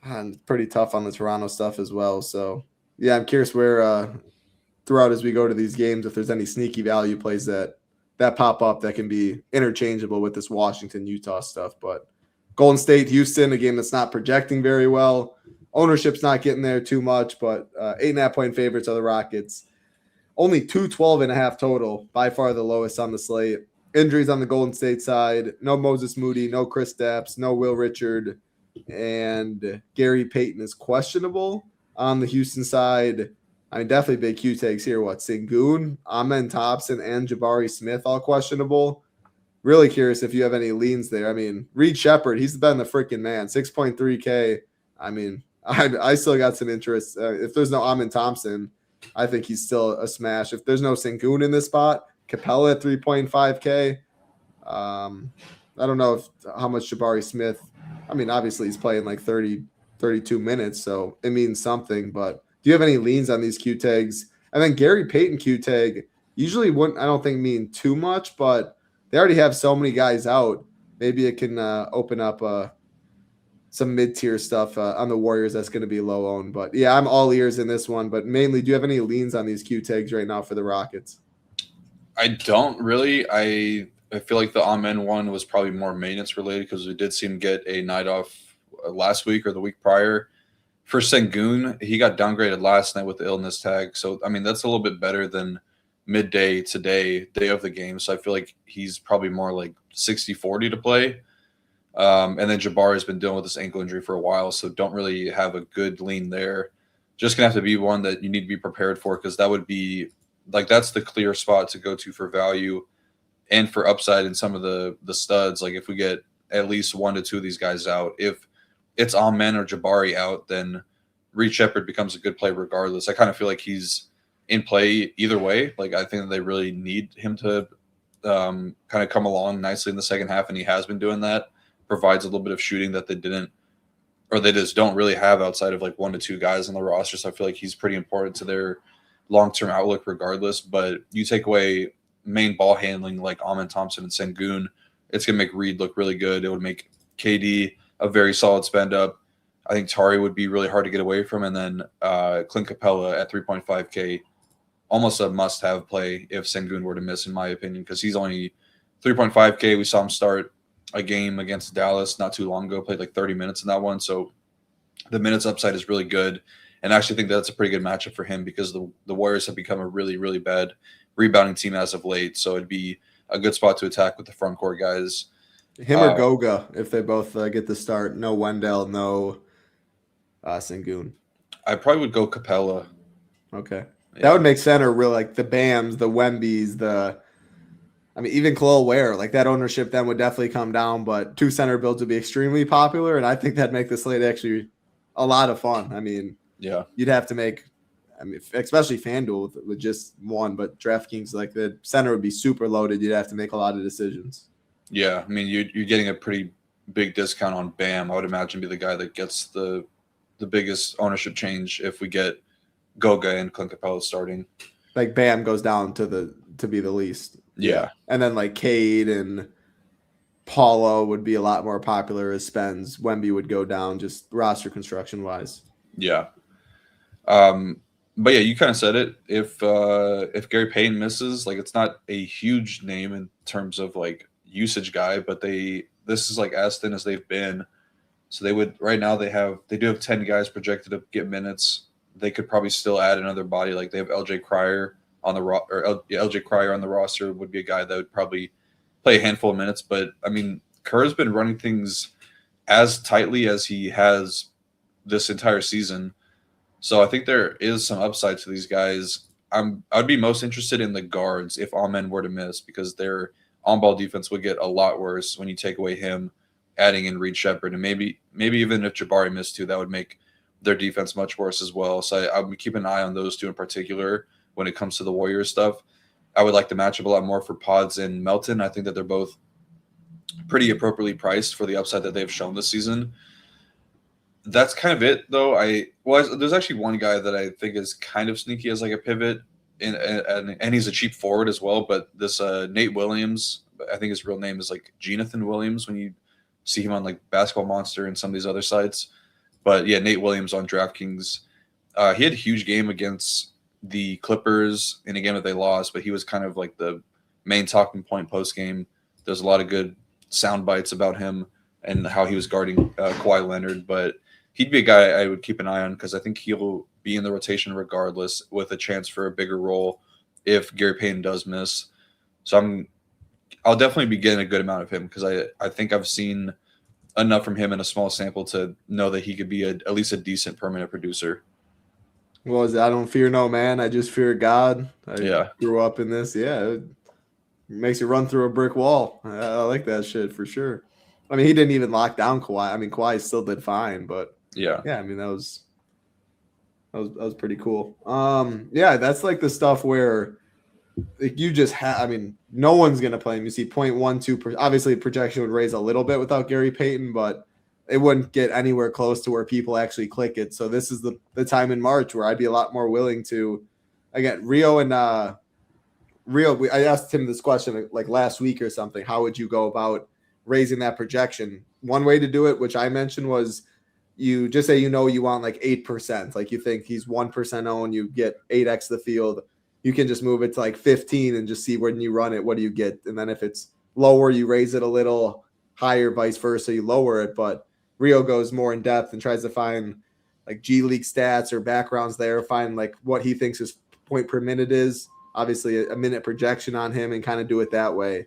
And pretty tough on the Toronto stuff as well. So yeah, I'm curious where throughout as we go to these games if there's any sneaky value plays that pop up that can be interchangeable with this Washington-Utah stuff. But Golden State, Houston, a game that's not projecting very well. Ownership's not getting there too much, but 8.5-point favorites are the Rockets. Only 212.5 total, by far the lowest on the slate. Injuries on the Golden State side. No Moses Moody, no Chris Stapps, no Will Richard, and Gary Payton is questionable. On the Houston side, I mean, definitely big Q tags here. Sengun, Amen Thompson, and Jabari Smith all questionable. Really curious if you have any leans there. I mean, Reed Shepherd, he's been the freaking man. 6.3K. I mean, I still got some interest. If there's no Amen Thompson, I think he's still a smash. If there's no Sengun in this spot, Capella at 3.5K. I don't know how much Jabari Smith. I mean, obviously he's playing like 30, 32 minutes, so it means something, but do you have any leans on these Q tags? And then Gary Payton Q tag usually wouldn't, I don't think, mean too much, but they already have so many guys out. Maybe it can open up some mid-tier stuff on the Warriors that's going to be low owned. But yeah, I'm all ears in this one. But mainly, do you have any leans on these Q tags right now for the Rockets? I don't really. I feel like the Amen one was probably more maintenance related because we did see him get a night off last week or the week prior. For Sengun, he got downgraded last night with the illness tag. So, I mean, that's a little bit better than midday today, day of the game. So I feel like he's probably more like 60-40 to play. And then Jabari has been dealing with this ankle injury for a while, so don't really have a good lean there. Just going to have to be one that you need to be prepared for because that would be like that's the clear spot to go to for value and for upside in some of the studs. Like if we get at least 1 to 2 of these guys out, if it's Amen or Jabari out, then Reed Shepherd becomes a good play regardless. I kind of feel like he's in play either way. Like I think that they really need him to kind of come along nicely in the second half, and he has been doing that. Provides a little bit of shooting that they didn't, or they just don't really have outside of like 1 to 2 guys on the roster. So I feel like he's pretty important to their long-term outlook regardless. But you take away main ball handling like Amen Thompson and Sengun, it's going to make Reed look really good. It would make KD a very solid spend up. I think Tari would be really hard to get away from. And then Clint Capella at 3.5K, almost a must-have play if Sengun were to miss, in my opinion, because he's only 3.5K. We saw him start a game against Dallas not too long ago, played like 30 minutes in that one. So the minutes upside is really good. And I actually think that's a pretty good matchup for him because the Warriors have become a really, really bad rebounding team as of late. So it'd be a good spot to attack with the front court guys. Him or Goga, if they both get the start. No Wendell, no Sengun. I probably would go Capella. Okay. Yeah. That would make center real, like the Bams, the Wembys, even Khalil Ware, like that ownership then would definitely come down, but 2 center builds would be extremely popular, and I think that'd make the slate actually a lot of fun. I mean, yeah, you'd have to make, especially FanDuel with just one, but DraftKings, like the center would be super loaded. You'd have to make a lot of decisions. Yeah, I mean, you're getting a pretty big discount on Bam. I would imagine be the guy that gets the biggest ownership change if we get Goga and Clint Capella starting. Like Bam goes down to be the least. Yeah. And then like Cade and Paulo would be a lot more popular as spends. Wemby would go down just roster construction wise. Yeah. But yeah, you kind of said it. If Gary Payton misses, like it's not a huge name in terms of like usage guy, but this is like as thin as they've been. So they would right now they do have 10 guys projected to get minutes. They could probably still add another body. Like they have LJ Cryer on the LJ Cryer on the roster would be a guy that would probably play a handful of minutes. But I mean, Kerr's been running things as tightly as he has this entire season. So I think there is some upside to these guys. I'd be most interested in the guards if Amen were to miss because their on-ball defense would get a lot worse when you take away him, adding in Reed Shepherd, and maybe even if Jabari missed too, that would make their defense much worse as well. So I would keep an eye on those two in particular when it comes to the Warriors stuff. I would like the matchup a lot more for Pods and Melton. I think that they're both pretty appropriately priced for the upside that they've shown this season. That's kind of it, though. There's actually one guy that I think is kind of sneaky as like a pivot, and he's a cheap forward as well. But this Nate Williams, I think his real name is like Jonathan Williams when you see him on like Basketball Monster and some of these other sites. But yeah, Nate Williams on DraftKings. He had a huge game against the Clippers in a game that they lost, but he was kind of like the main talking point post game. There's a lot of good sound bites about him and how he was guarding Kawhi Leonard, but he'd be a guy I would keep an eye on because I think he'll be in the rotation regardless with a chance for a bigger role if Gary Payton does miss. So I'll definitely be getting a good amount of him because I think I've seen enough from him in a small sample to know that he could be at least a decent permanent producer. What was it? I don't fear no man. I just fear God. I grew up in this. Yeah, it makes you run through a brick wall. I like that shit for sure. I mean, he didn't even lock down Kawhi. I mean, Kawhi still did fine, but yeah. I mean, that was pretty cool. Yeah, that's like the stuff where like you just have. I mean, no one's gonna play him. You see 0.12. Obviously, projection would raise a little bit without Gary Payton, but it wouldn't get anywhere close to where people actually click it. So this is the time in March where I'd be a lot more willing to, again, Rio. I asked him this question like last week or something. How would you go about raising that projection? One way to do it, which I mentioned, was you just say, you want like 8%. Like you think he's 1% owned, you get 8x the field. You can just move it to like 15 and just see when you run it, what do you get? And then if it's lower, you raise it a little, higher, vice versa, you lower it. But Rio goes more in depth and tries to find like G League stats or backgrounds there, find like what he thinks his point per minute is, obviously a minute projection on him, and kind of do it that way.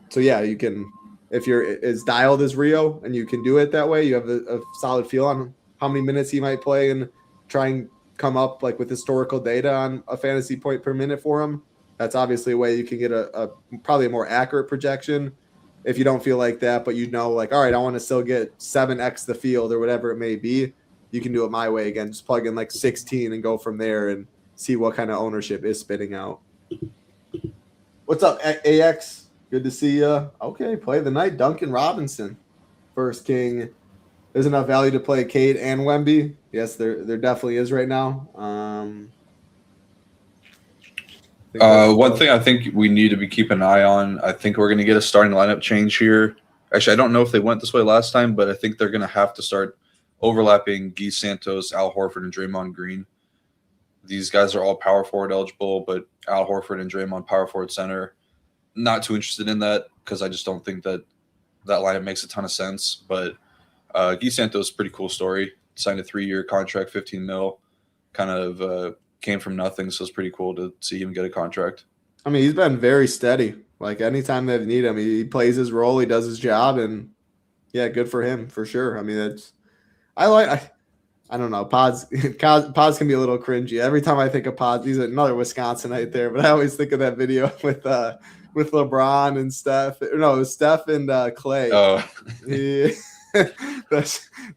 So yeah, you can, if you're as dialed as Rio and you can do it that way, you have a solid feel on how many minutes he might play and try and come up like with historical data on a fantasy point per minute for him. That's obviously a way you can get a probably a more accurate projection. If you don't feel like that, but like, all right, I want to still get 7x the field or whatever it may be, you can do it my way again. Just plug in like 16 and go from there and see what kind of ownership is spitting out. What's up, AX? Good to see you. Okay, play the night. Duncan Robinson, first king. There's enough value to play Cade and Wemby. Yes, there definitely is right now. One thing I think we need to be keeping an eye on, I think we're going to get a starting lineup change here. Actually, I don't know if they went this way last time, but I think they're going to have to start overlapping Guy Santos, Al Horford, and Draymond Green. These guys are all power forward eligible, but Al Horford and Draymond power forward center. Not too interested in that because I just don't think that lineup makes a ton of sense. But Guy Santos, pretty cool story. Signed a 3-year contract, 15 mil. Kind of came from nothing, so it's pretty cool to see him get a contract. I mean, he's been very steady. Like anytime they need him, he plays his role, he does his job, and yeah, good for him for sure. I mean, I don't know. Pods can be a little cringy. Every time I think of Pods, he's another Wisconsinite there, but I always think of that video with LeBron and Steph. No, it was Steph and Clay. Oh,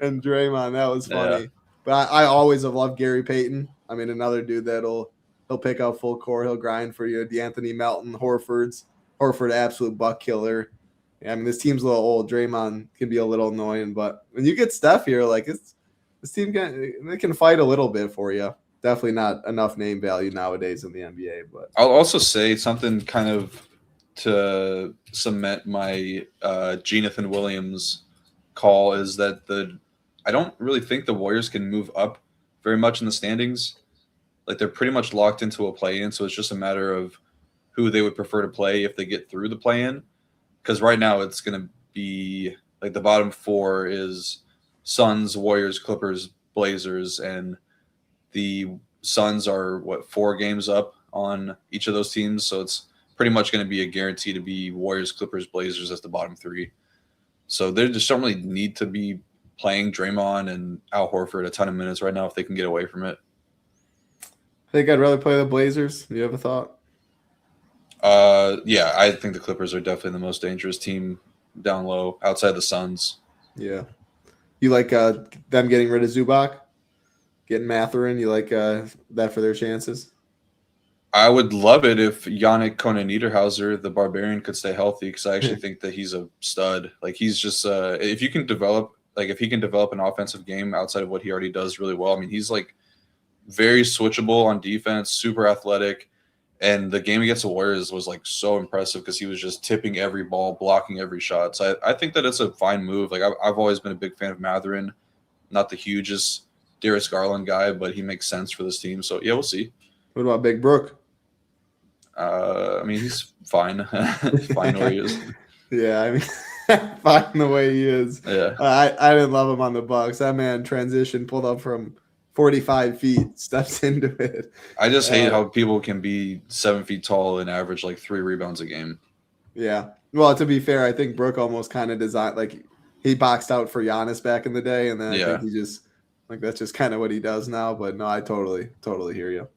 and Draymond. That was funny. Yeah. But I always have loved Gary Payton. I mean, another dude he'll pick up full court. He'll grind for you. DeAnthony Melton, Horford, absolute buck killer. Yeah, I mean, this team's a little old. Draymond can be a little annoying, but when you get Steph here, like this team can fight a little bit for you. Definitely not enough name value nowadays in the NBA. But I'll also say something kind of to cement my Jonathan Williams call is that I don't really think the Warriors can move up very much in the standings. Like they're pretty much locked into a play-in, so it's just a matter of who they would prefer to play if they get through the play-in. Because right now it's going to be like the bottom 4 is Suns, Warriors, Clippers, Blazers, and the Suns are 4 games up on each of those teams, so it's pretty much going to be a guarantee to be Warriors, Clippers, Blazers as the bottom 3. So they just don't really need to be playing Draymond and Al Horford a ton of minutes right now if they can get away from it. I think I'd rather play the Blazers. Do you have a thought? Yeah, I think the Clippers are definitely the most dangerous team down low outside the Suns. Yeah. You like them getting rid of Zubac? Getting Mathurin? You like that for their chances? I would love it if Yannick Konan-Niederhauser, the Barbarian, could stay healthy because I actually think that he's a stud. Like he's just if he can develop an offensive game outside of what he already does really well. I mean, he's like very switchable on defense, super athletic. And the game against the Warriors was like so impressive because he was just tipping every ball, blocking every shot. So I think that it's a fine move. Like I've always been a big fan of Mathurin, not the hugest Darius Garland guy, but he makes sense for this team. So, yeah, we'll see. What about Big Brook? I mean, he's fine. Fine where he is. Yeah, I mean, fine the way he is. Yeah. I didn't love him on the Bucks. That man transition pulled up from 45 feet, steps into it. I just hate how people can be 7 feet tall and average like 3 rebounds a game. Yeah. Well, to be fair, I think Brook almost kind of designed, like, he boxed out for Giannis back in the day, and then I think he just, like, that's just kind of what he does now. But no, I totally hear you.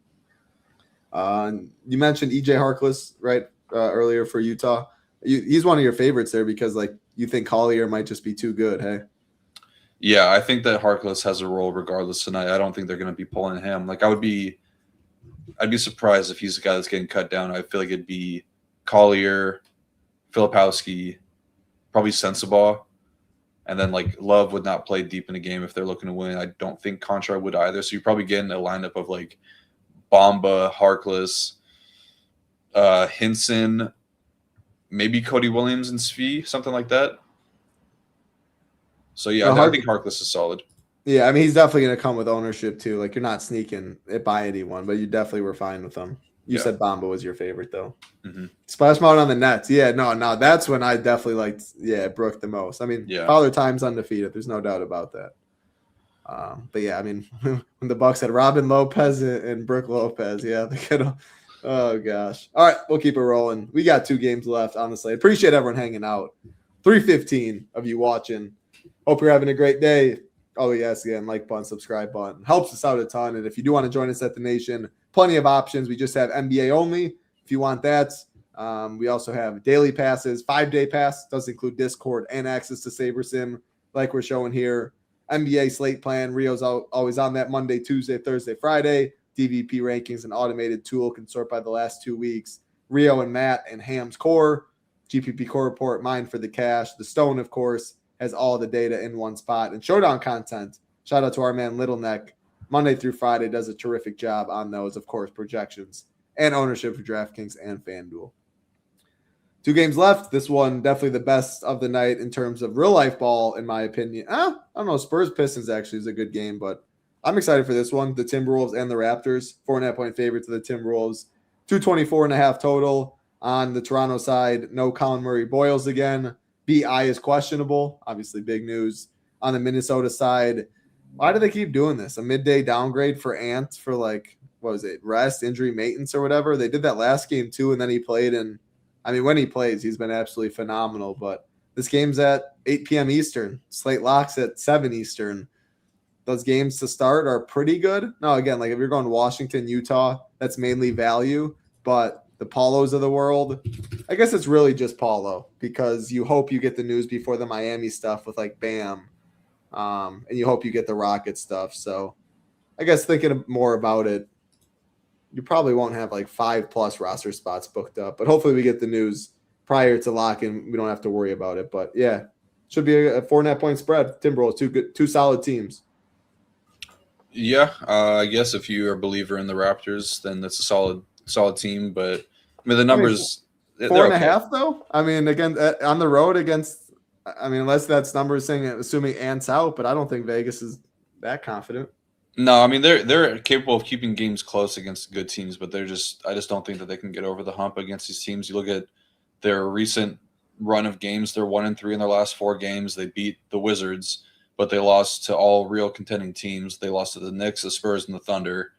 You mentioned EJ Harkless, right, earlier for Utah. He's one of your favorites there because, like, you think Collier might just be too good, hey? Yeah, I think that Harkless has a role regardless tonight. I don't think they're going to be pulling him. Like, I'd be surprised if he's the guy that's getting cut down. I feel like it'd be Collier, Filipowski, probably Sensabaugh, and then, like, Love would not play deep in the game if they're looking to win. I don't think Contra would either. So you're probably getting a lineup of, like, Bamba, Harkless, Hinson, maybe Cody Williams and Svi, something like that. So, yeah, I think Harkless is solid. Yeah, I mean, he's definitely going to come with ownership, too. Like, you're not sneaking it by anyone, but you definitely were fine with him. You said Bamba was your favorite, though. Mm-hmm. Splash Mountain on the Nets. Yeah, no, that's when I definitely liked, Brook the most. I mean, Father Time's undefeated. There's no doubt about that. But, yeah, I mean, when the Bucks had Robin Lopez and Brook Lopez, they could. Oh, gosh. All right, we'll keep it rolling. We got 2 games left, honestly. Appreciate everyone hanging out. 315 of you watching. Hope you're having a great day. Oh, yes, again, like button, subscribe button. Helps us out a ton. And if you do want to join us at the Nation, plenty of options. We just have NBA only if you want that. We also have daily passes, 5-day pass. Does include Discord and access to SaberSim like we're showing here. NBA slate plan. Rio's always on that Monday, Tuesday, Thursday, Friday. DVP rankings, an automated tool can sort by the last 2 weeks. Rio and Matt and Ham's core. GPP core report, mine for the cash. The Stone, of course, has all the data in one spot. And Showdown content. Shout out to our man Little Neck. Monday through Friday does a terrific job on those, of course, projections and ownership for DraftKings and FanDuel. 2 games left. This one definitely the best of the night in terms of real life ball, in my opinion. I don't know. Spurs Pistons actually is a good game, but I'm excited for this one. The Timberwolves and the Raptors, 4.5-point favorites of the Timberwolves, 224.5 total. On the Toronto side, no Colin Murray-Boyles again. BI is questionable. Obviously, big news. On the Minnesota side, why do they keep doing this? A midday downgrade for Ant for, like, what was it, rest, injury, maintenance, or whatever? They did that last game too, and then he played. And I mean, when he plays, he's been absolutely phenomenal. But this game's at 8 p.m. Eastern. Slate locks at 7 Eastern. Those games to start are pretty good. Now, again, like if you're going Washington, Utah, that's mainly value. But the Paulos of the world, I guess it's really just Paulo because you hope you get the news before the Miami stuff with like Bam. And you hope you get the Rocket stuff. So I guess thinking more about it, you probably won't have like 5+ roster spots booked up. But hopefully we get the news prior to locking. We don't have to worry about it. But, yeah, should be a 4.5-point spread. Timberwolves, two solid teams. Yeah, I guess if you are a believer in the Raptors, then that's a solid team. But I mean, the numbers 4.5 though. I mean, again, on the road against. I mean, unless that's numbers saying assuming Ant's out, but I don't think Vegas is that confident. No, I mean they're capable of keeping games close against good teams, but I just don't think that they can get over the hump against these teams. You look at their recent run of games; they're 1-3 in their last 4 games. They beat the Wizards, but they lost to all real contending teams. They lost to the Knicks, the Spurs, and the Thunder.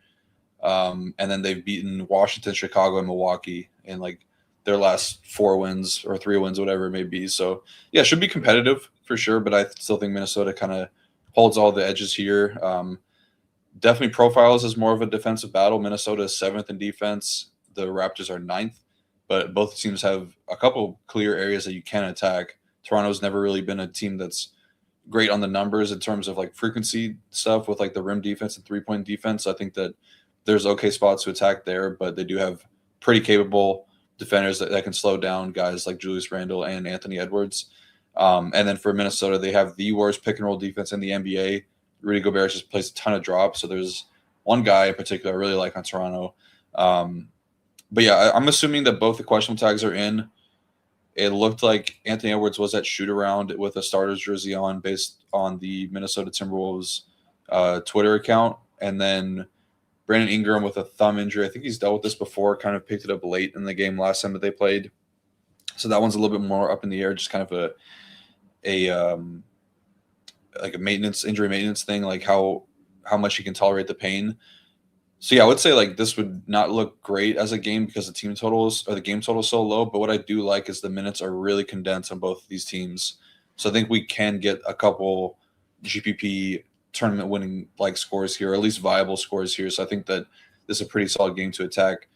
And then they've beaten Washington, Chicago, and Milwaukee in like their last 4 wins or 3 wins, whatever it may be. So, yeah, it should be competitive for sure, but I still think Minnesota kind of holds all the edges here. Definitely profiles as more of a defensive battle. Minnesota is 7th in defense. The Raptors are 9th, but both teams have a couple clear areas that you can attack. Toronto's never really been a team that's great on the numbers in terms of like frequency stuff with like the rim defense and 3-point defense. I think that there's okay spots to attack there, but they do have pretty capable defenders that can slow down guys like Julius Randle and Anthony Edwards. And then for Minnesota, they have the worst pick and roll defense in the NBA. Rudy Gobert just plays a ton of drops. So there's one guy in particular I really like on Toronto. But yeah, I'm assuming that both the questionable tags are in. It looked like Anthony Edwards was at shoot around with a starter's jersey on based on the Minnesota Timberwolves Twitter account. And then Brandon Ingram with a thumb injury. I think he's dealt with this before, kind of picked it up late in the game last time that they played. So that one's a little bit more up in the air, just kind of like a injury maintenance thing, like how much he can tolerate the pain. So yeah, I would say like this would not look great as a game because the game total is so low. But what I do like is the minutes are really condensed on both of these teams. So I think we can get a couple GPP tournament winning like scores here, or at least viable scores here. So I think that this is a pretty solid game to attack.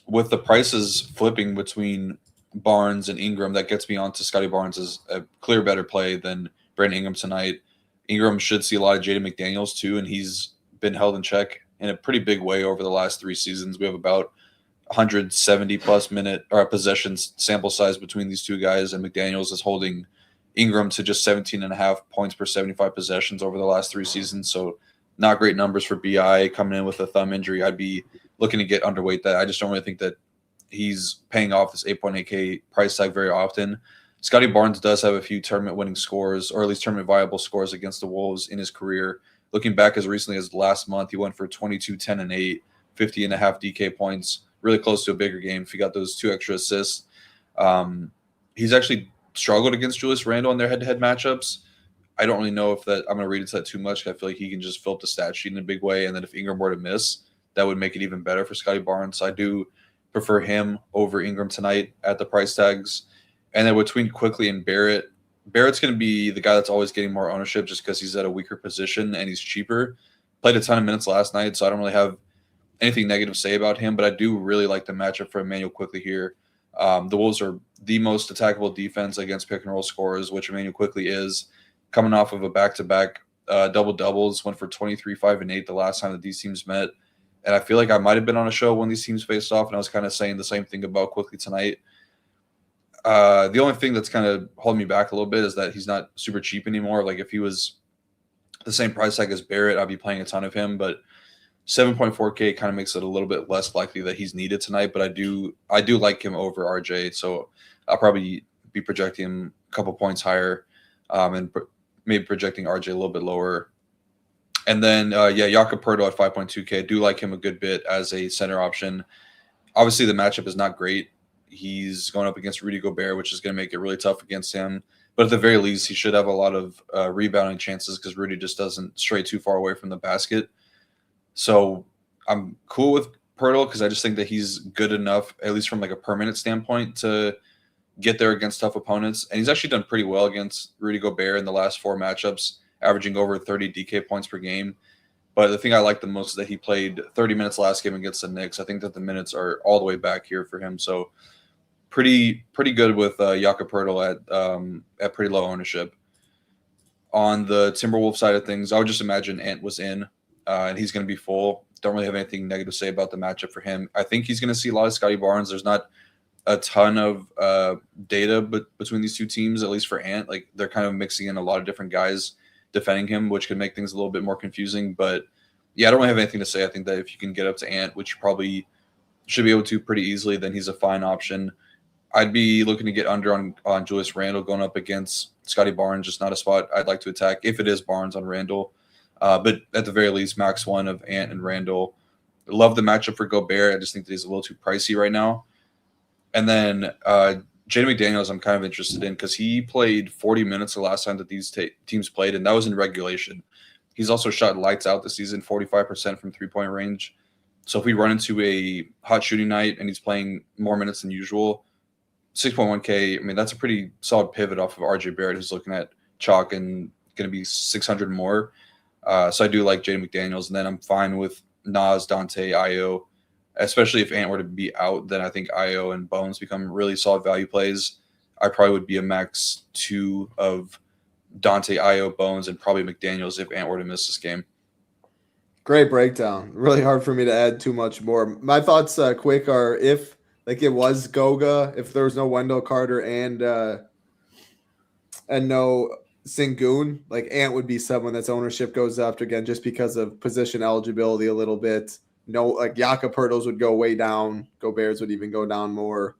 With the prices flipping between Barnes and Ingram, that gets me onto Scotty Barnes as a clear better play than Brandon Ingram tonight. Ingram should see a lot of Jaden McDaniels too, and he's been held in check in a pretty big way over the last 3 seasons. We have about 170 plus minute or possessions sample size between these two guys, and McDaniels is holding Ingram to just 17.5 points per 75 possessions over the last 3 seasons. So not great numbers for BI coming in with a thumb injury. I'd be looking to get underweight that. I just don't really think that he's paying off this 8.8K price tag very often. Scotty Barnes does have a few tournament winning scores, or at least tournament viable scores against the Wolves in his career. Looking back as recently as last month, he went for 22, 10, and 8, 50.5 DK points, really close to a bigger game if he got those 2 extra assists. He's actually struggled against Julius Randle in their head-to-head matchups. I don't really know if that I'm going to read into that too much. I feel like he can just fill up the stat sheet in a big way, and then if Ingram were to miss, that would make it even better for Scotty Barnes. So I do prefer him over Ingram tonight at the price tags. And then between Quickly and Barrett, Barrett's going to be the guy that's always getting more ownership just because he's at a weaker position and he's cheaper. Played a ton of minutes last night, so I don't really have anything negative to say about him, but I do really like the matchup for Emmanuel Quickly here. The Wolves are the most attackable defense against pick-and-roll scorers, which Emmanuel Quickly is, coming off of a back-to-back double-doubles, went for 23, 5, and 8 the last time that these teams met. And I feel like I might have been on a show when these teams faced off, and I was kind of saying the same thing about Quickly tonight. The only thing that's kind of holding me back a little bit is that he's not super cheap anymore. Like if he was the same price tag as Barrett, I'd be playing a ton of him, but 7.4K kind of makes it a little bit less likely that he's needed tonight, but I do like him over RJ, so I'll probably be projecting him a couple points higher, and maybe projecting RJ a little bit lower. And then, Jakob Poeltl at 5.2K. I do like him a good bit as a center option. Obviously, the matchup is not great. He's going up against Rudy Gobert, which is going to make it really tough against him. But at the very least, he should have a lot of rebounding chances because Rudy just doesn't stray too far away from the basket. So I'm cool with Poeltl because I just think that he's good enough, at least from like a per minute standpoint, to get there against tough opponents. And he's actually done pretty well against Rudy Gobert in the last 4 matchups, averaging over 30 DK points per game. But the thing I like the most is that he played 30 minutes last game against the Knicks. I think that the minutes are all the way back here for him. So pretty good with Jakob Poeltl at pretty low ownership. On the Timberwolves side of things, I would just imagine Ant was in, and he's going to be full. Don't really have anything negative to say about the matchup for him. I think he's going to see a lot of Scotty Barnes. There's not a ton of data between these two teams, at least for Ant. Like they're kind of mixing in a lot of different guys defending him, which could make things a little bit more confusing. But yeah, I don't really have anything to say. I think that if you can get up to Ant, which you probably should be able to pretty easily, then he's a fine option. I'd be looking to get under on Julius Randle going up against Scotty Barnes, just not a spot I'd like to attack if it is Barnes on Randle. But at the very least, max one of Ant and Randle. Love the matchup for Gobert. I just think that he's a little too pricey right now. And then Jaden McDaniels I'm kind of interested in because he played 40 minutes the last time that these teams played, and that was in regulation. He's also shot lights out this season, 45% from three-point range. So if we run into a hot shooting night and he's playing more minutes than usual, 6.1K, I mean, that's a pretty solid pivot off of RJ Barrett, who's looking at chalk and going to be 600 more. So I do like Jaden McDaniels, and then I'm fine with Nas, Dante, Io. Especially if Ant were to be out, then I think Io and Bones become really solid value plays. I probably would be a max 2 of Dante, Io, Bones, and probably McDaniels if Ant were to miss this game. Great breakdown. Really hard for me to add too much more. My thoughts quick are if like it was Goga, if there was no Wendell Carter and no Sengun, like Ant would be someone that's ownership goes up again just because of position eligibility a little bit. No, like Jakob Poeltl's would go way down. Gobert's would even go down more.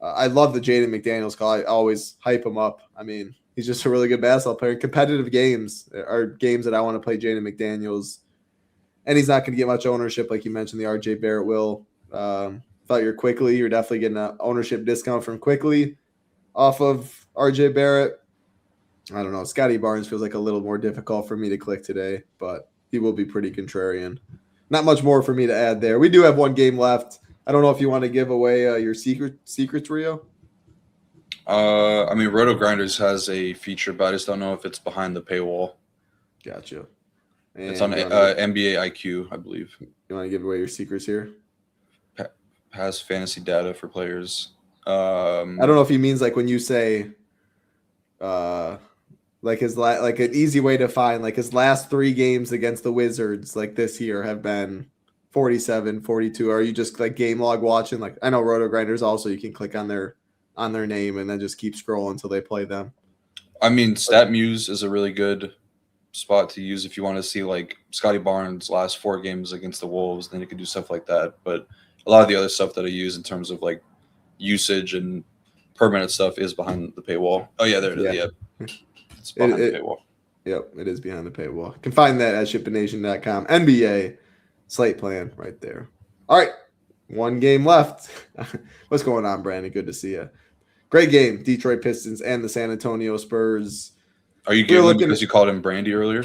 I love the Jaden McDaniels call. I always hype him up. I mean, He's just a really good basketball player. Competitive games are games that I want to play Jaden McDaniels. And he's not going to get much ownership, like you mentioned, the RJ Barrett will. Thought you're Quickly. You're definitely getting an ownership discount from Quickly off of RJ Barrett. I don't know. Scotty Barnes feels like a little more difficult for me to click today, but he will be pretty contrarian. Not much more for me to add there. We do have one game left. I don't know if you want to give away your secrets, Rio. I mean, Roto Grinders has a feature, but I just don't know if it's behind the paywall. Gotcha. And it's on NBA IQ, I believe. You want to give away your secrets here? Has fantasy data for players. I don't know if he means like when you say, like his like an easy way to find like his last 3 games against the Wizards like this year have been 47, 42. Are you just like game log watching? Like I know Roto Grinders also you can click on their name and then just keep scrolling until they play them. I mean, StatMuse is a really good spot to use if you want to see like Scotty Barnes' last 4 games against the Wolves. Then you can do stuff like that. But a lot of the other stuff that I use in terms of like usage and per minute stuff is behind the paywall. Oh yeah, there it is. Yeah. It's behind the paywall. Yep, it is behind the paywall. You can find that at shippingnation.com. NBA slate plan right there. All right, one game left. What's going on, Brandon? Good to see you. Great game, Detroit Pistons and the San Antonio Spurs. Are you giggling because you called him Brandy earlier?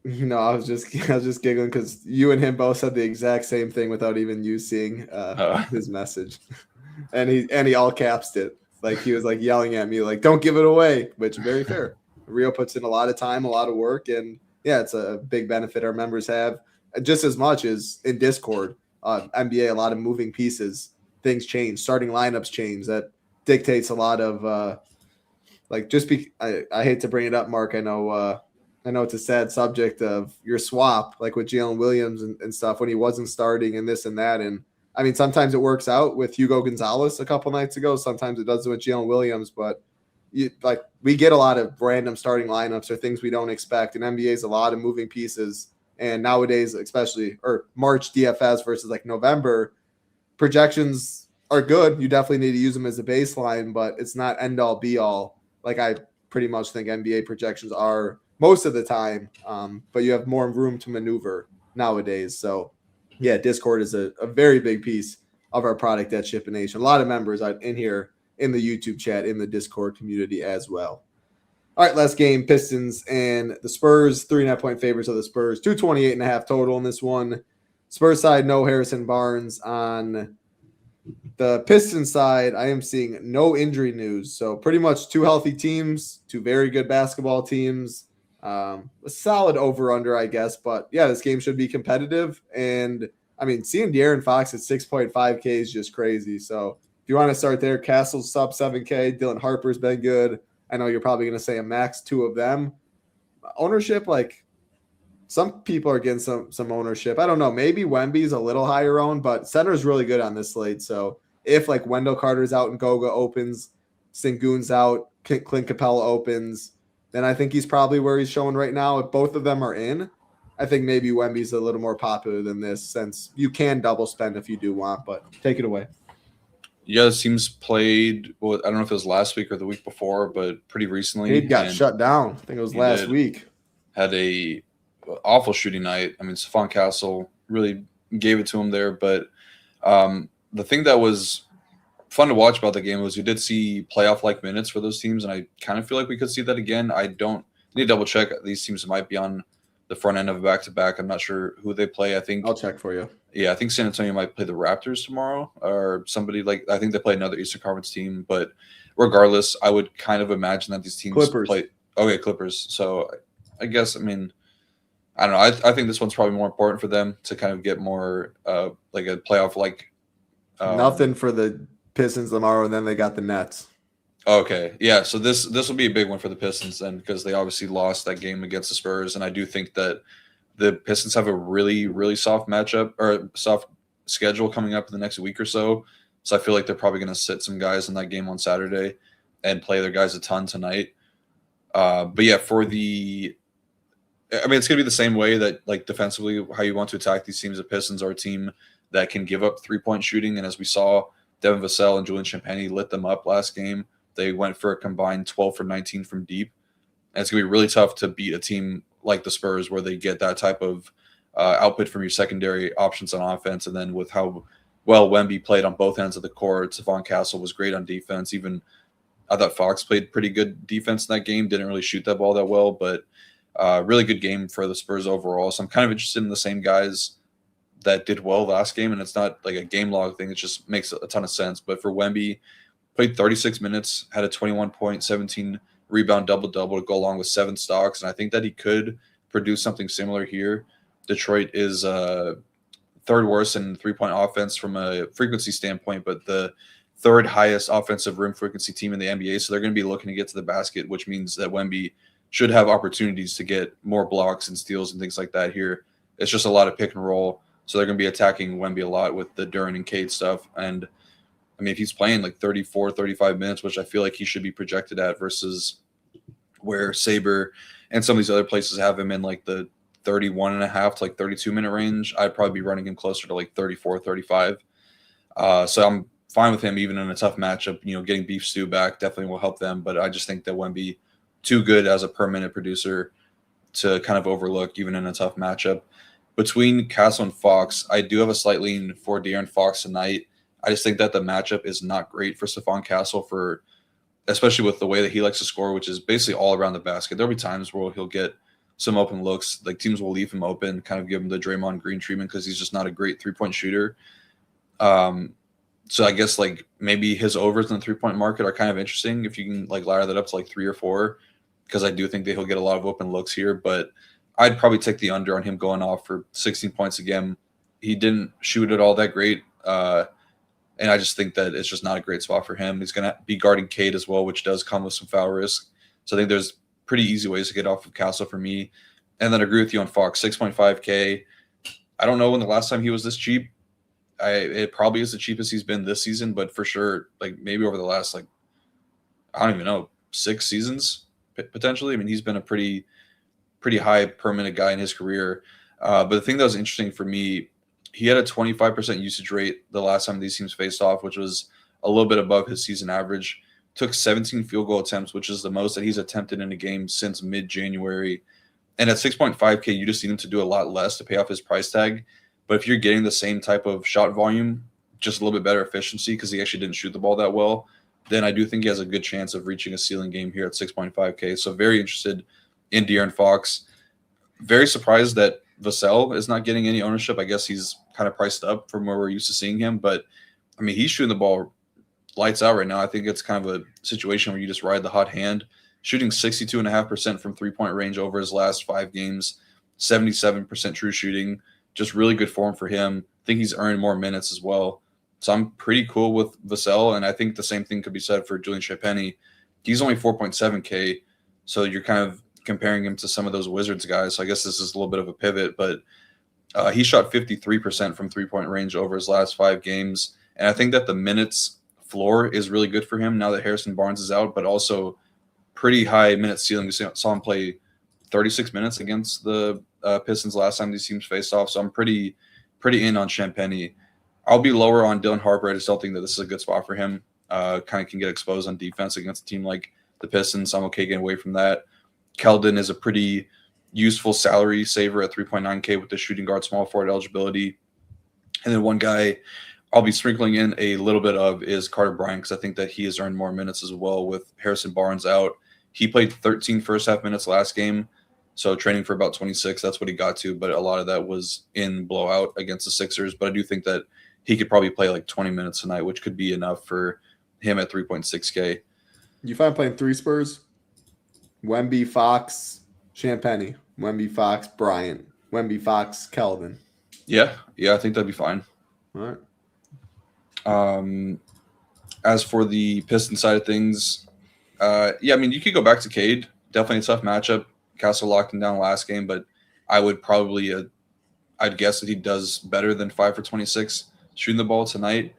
No, I was just giggling because you and him both said the exact same thing without even you seeing his message, and he all capsed it. Like he was like yelling at me, like "Don't give it away," which is very fair. Rio puts in a lot of time, a lot of work, and yeah, it's a big benefit our members have. Just as much as in Discord, NBA, a lot of moving pieces, things change, starting lineups change. That dictates a lot of I hate to bring it up, Mark. I know it's a sad subject of your swap, like with Jalen Williams and stuff when he wasn't starting and this and that. And I mean, sometimes it works out with Hugo Gonzalez a couple nights ago. Sometimes it doesn't with Jalen Williams, but we get a lot of random starting lineups or things we don't expect. And NBA is a lot of moving pieces. And nowadays, especially March DFS versus like November, projections are good. You definitely need to use them as a baseline, but it's not end all be all. Like I pretty much think NBA projections are most of the time, but you have more room to maneuver nowadays. So yeah, Discord is a very big piece of our product at Shipping Nation. A lot of members are in here in the YouTube chat, in the Discord community as well. All right, last game, Pistons and the Spurs, 3.5 point favorites of the Spurs, 228.5 total in this one. Spurs side, no Harrison Barnes. On the Pistons side, I am seeing no injury news. So pretty much 2 healthy teams, 2 very good basketball teams. A solid over-under, I guess. But, yeah, this game should be competitive. And, I mean, seeing De'Aaron Fox at 6.5K is just crazy. So if you want to start there, Castle's sub 7K. Dylan Harper's been good. I know you're probably going to say a max 2 of them. Ownership, like, some people are getting some ownership. I don't know. Maybe Wemby's a little higher owned, but center's really good on this slate. So if, like, Wendell Carter's out and Goga opens, Sengun's out, Clint Capella opens, then I think he's probably where he's showing right now. If both of them are in, I think maybe Wemby's a little more popular than this since you can double spend if you do want, but take it away. Yeah, this team's played, well, I don't know if it was last week or the week before, but pretty recently. He got shut down. I think it was last week. Had a awful shooting night. I mean, Stephon Castle really gave it to him there, but the thing that was fun to watch about the game was you did see playoff-like minutes for those teams, and I kind of feel like we could see that again. I don't need to double-check. These teams might be on the front end of a back-to-back. I'm not sure who they play. I think I'll check for you. Yeah, I think San Antonio might play the Raptors tomorrow or somebody I think they play another Eastern Conference team. But regardless, I would kind of imagine that these teams play. Okay, Clippers. So I guess, I mean, I don't know. I think this one's probably more important for them to kind of get more like a playoff-like. Nothing for the Pistons tomorrow, and then they got the Nets. Okay, yeah. So this will be a big one for the Pistons then because they obviously lost that game against the Spurs, and I do think that the Pistons have a really, really soft matchup or soft schedule coming up in the next week or so. So I feel like they're probably going to sit some guys in that game on Saturday and play their guys a ton tonight. But yeah, it's going to be the same way that like defensively how you want to attack these teams. The Pistons are a team that can give up 3-point shooting, and as we saw, Devin Vassell and Julian Champagnie lit them up last game. They went for a combined 12 for 19 from deep. And it's going to be really tough to beat a team like the Spurs where they get that type of output from your secondary options on offense. And then with how well Wemby played on both ends of the court, Stephon Castle was great on defense. Even I thought Fox played pretty good defense in that game. Didn't really shoot that ball that well, but really good game for the Spurs overall. So I'm kind of interested in the same guys that did well last game, and it's not like a game log thing. It just makes a ton of sense. But for Wemby, played 36 minutes, had a 21 point, 17 rebound double-double to go along with 7 stocks, and I think that he could produce something similar here. Detroit is third worst in three-point offense from a frequency standpoint, but the third highest offensive rim frequency team in the NBA, so they're going to be looking to get to the basket, which means that Wemby should have opportunities to get more blocks and steals and things like that here. It's just a lot of pick and roll. So they're going to be attacking Wemby a lot with the Duren and Cade stuff. And, I mean, if he's playing like 34, 35 minutes, which I feel like he should be projected at versus where Saber and some of these other places have him in like the 31 and a half to like 32-minute range, I'd probably be running him closer to like 34, 35. So I'm fine with him even in a tough matchup. Getting Beef Stew back definitely will help them. But I just think that Wemby too good as a per-minute producer to kind of overlook even in a tough matchup. Between Castle and Fox, I do have a slight lean for De'Aaron Fox tonight. I just think that the matchup is not great for Stephon Castle, especially with the way that he likes to score, which is basically all around the basket. There'll be times where he'll get some open looks. Like teams will leave him open, kind of give him the Draymond Green treatment because he's just not a great three-point shooter. So I guess like maybe his overs in the three-point market are kind of interesting if you can like ladder that up to like 3 or 4, because I do think that he'll get a lot of open looks here, but I'd probably take the under on him going off for 16 points again. He didn't shoot it all that great, and I just think that it's just not a great spot for him. He's going to be guarding Cade as well, which does come with some foul risk. So I think there's pretty easy ways to get off of Castle for me. And then I agree with you on Fox, 6.5K. I don't know when the last time he was this cheap. It probably is the cheapest he's been this season, but for sure, like maybe over the last, like, I don't even know, 6 seasons potentially. I mean, he's been a pretty high per minute guy in his career. But the thing that was interesting for me, he had a 25% usage rate the last time these teams faced off, which was a little bit above his season average. Took 17 field goal attempts, which is the most that he's attempted in a game since mid-January. And at 6.5K, you just need him to do a lot less to pay off his price tag. But if you're getting the same type of shot volume, just a little bit better efficiency because he actually didn't shoot the ball that well, then I do think he has a good chance of reaching a ceiling game here at 6.5K. So very interested in De'Aaron Fox. Very surprised that Vassell is not getting any ownership. I guess he's kind of priced up from where we're used to seeing him. But, I mean, he's shooting the ball lights out right now. I think it's kind of a situation where you just ride the hot hand. Shooting 62.5% from three-point range over his last 5 games, 77% true shooting. Just really good form for him. I think he's earned more minutes as well. So I'm pretty cool with Vassell, and I think the same thing could be said for Julian Champagny. He's only 4.7K, so you're kind of comparing him to some of those Wizards guys. So I guess this is a little bit of a pivot, but he shot 53% from three-point range over his last 5 games. And I think that the minutes floor is really good for him now that Harrison Barnes is out, but also pretty high minute ceiling. We saw him play 36 minutes against the Pistons last time these teams faced off. So I'm pretty in on Champagny. I'll be lower on Dylan Harper. I just don't think that this is a good spot for him. Kind of can get exposed on defense against a team like the Pistons. I'm okay getting away from that. Keldon is a pretty useful salary saver at 3.9K with the shooting guard small forward eligibility. And then one guy I'll be sprinkling in a little bit of is Carter Bryant, because I think that he has earned more minutes as well with Harrison Barnes out. He played 13 first half minutes last game, so training for about 26. That's what he got to, but a lot of that was in blowout against the Sixers. But I do think that he could probably play like 20 minutes tonight, which could be enough for him at 3.6K. You find playing 3 Spurs? Wemby, Fox, Champagny. Wemby, Fox, Bryant. Wemby, Fox, Keldon. Yeah, I think that'd be fine. All right. As for the Pistons side of things, I mean, you could go back to Cade. Definitely a tough matchup. Castle locked him down last game, but I would probably, I'd guess that he does better than 5 for 26 shooting the ball tonight.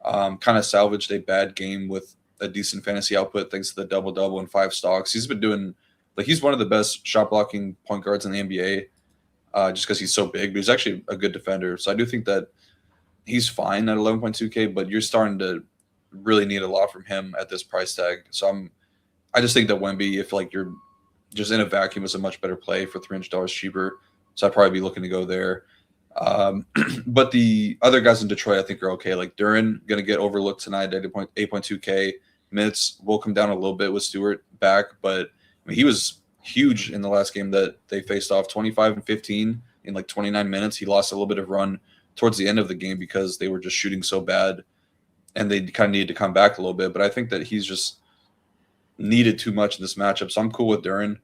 Kind of salvaged a bad game with a decent fantasy output thanks to the double-double and 5 stocks. He's been doing, like, he's one of the best shot blocking point guards in the NBA just because he's so big, but he's actually a good defender. So I do think that he's fine at 11.2K, but you're starting to really need a lot from him at this price tag. So I just think that Wemby, if like you're just in a vacuum, is a much better play for $300 cheaper. So I'd probably be looking to go there. But the other guys in Detroit, I think, are okay. Like Duren, going to get overlooked tonight at 8.2K. Minutes will come down a little bit with Stewart back, but I mean, he was huge in the last game that they faced off, 25 and 15 in like 29 minutes. He lost a little bit of run towards the end of the game because they were just shooting so bad, and they kind of needed to come back a little bit. But I think that he's just needed too much in this matchup, so I'm cool with Duren.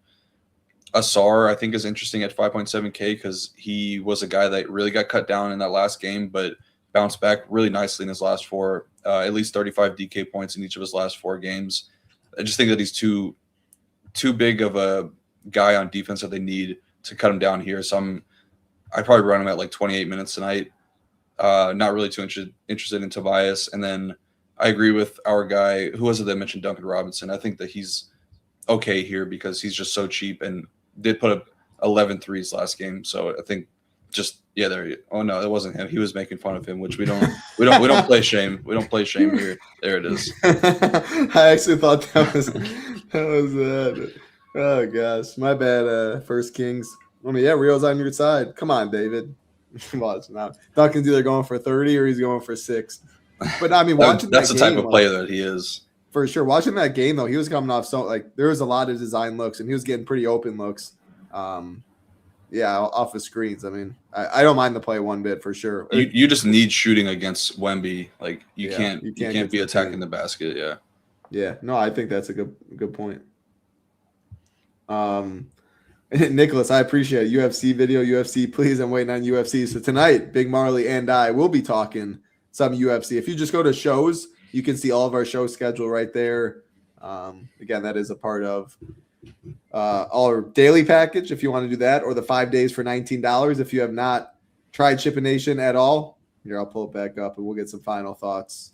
Asar, I think, is interesting at 5.7K because he was a guy that really got cut down in that last game, but bounced back really nicely in his last four, at least 35 DK points in each of his last 4 games. I just think that he's too big of a guy on defense that they need to cut him down here. So I'd probably run him at like 28 minutes tonight. Not really too interested in Tobias. And then I agree with our guy, who was it that mentioned Duncan Robinson? I think that he's okay here because he's just so cheap and did put up 11 threes last game. So I think oh no, it wasn't him. He was making fun of him, which we don't play shame. We don't play shame here. There it is. I actually thought that was oh gosh, my bad. First Kings. I mean, yeah, Rio's on your side. Come on, David. Watch now. Duncan's either going for 30 or he's going for 6. But I mean, watching that's the type of player that he is. For sure. Watching that game though, he was coming off there was a lot of design looks and he was getting pretty open looks. Off the screens. I mean, I don't mind the play one bit for sure. You just need shooting against Wemby. Like you can't be attacking the basket. Yeah. Yeah. No, I think that's a good point. Nicholas, I appreciate it. UFC video, UFC, please. I'm waiting on UFC. So tonight, Big Marley and I will be talking some UFC. If you just go to shows, you can see all of our show schedule right there. Again, that is a part of our daily package if you want to do that, or the 5 days for $19. If you have not tried Shipping Nation at all, here, I'll pull it back up and we'll get some final thoughts.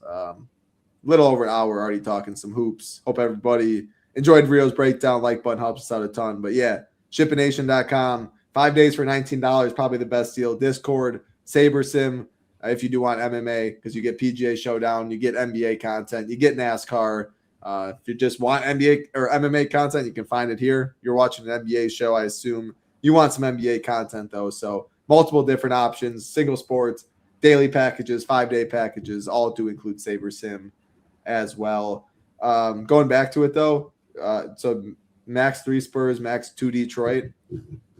Little over an hour already talking some hoops. Hope everybody enjoyed Rio's breakdown. Like button helps us out a ton. But yeah, ShippingNation.com, 5 days for $19, probably the best deal. Discord, Saber Sim, if you do want MMA, because you get PGA Showdown, you get NBA content, you get NASCAR. If you just want NBA or MMA content, you can find it here. You're watching an NBA show, I assume you want some NBA content though. So multiple different options, single sports, daily packages, 5-day packages, all do include Saber Sim as well. Going back to it though, so max 3 Spurs, max 2 Detroit.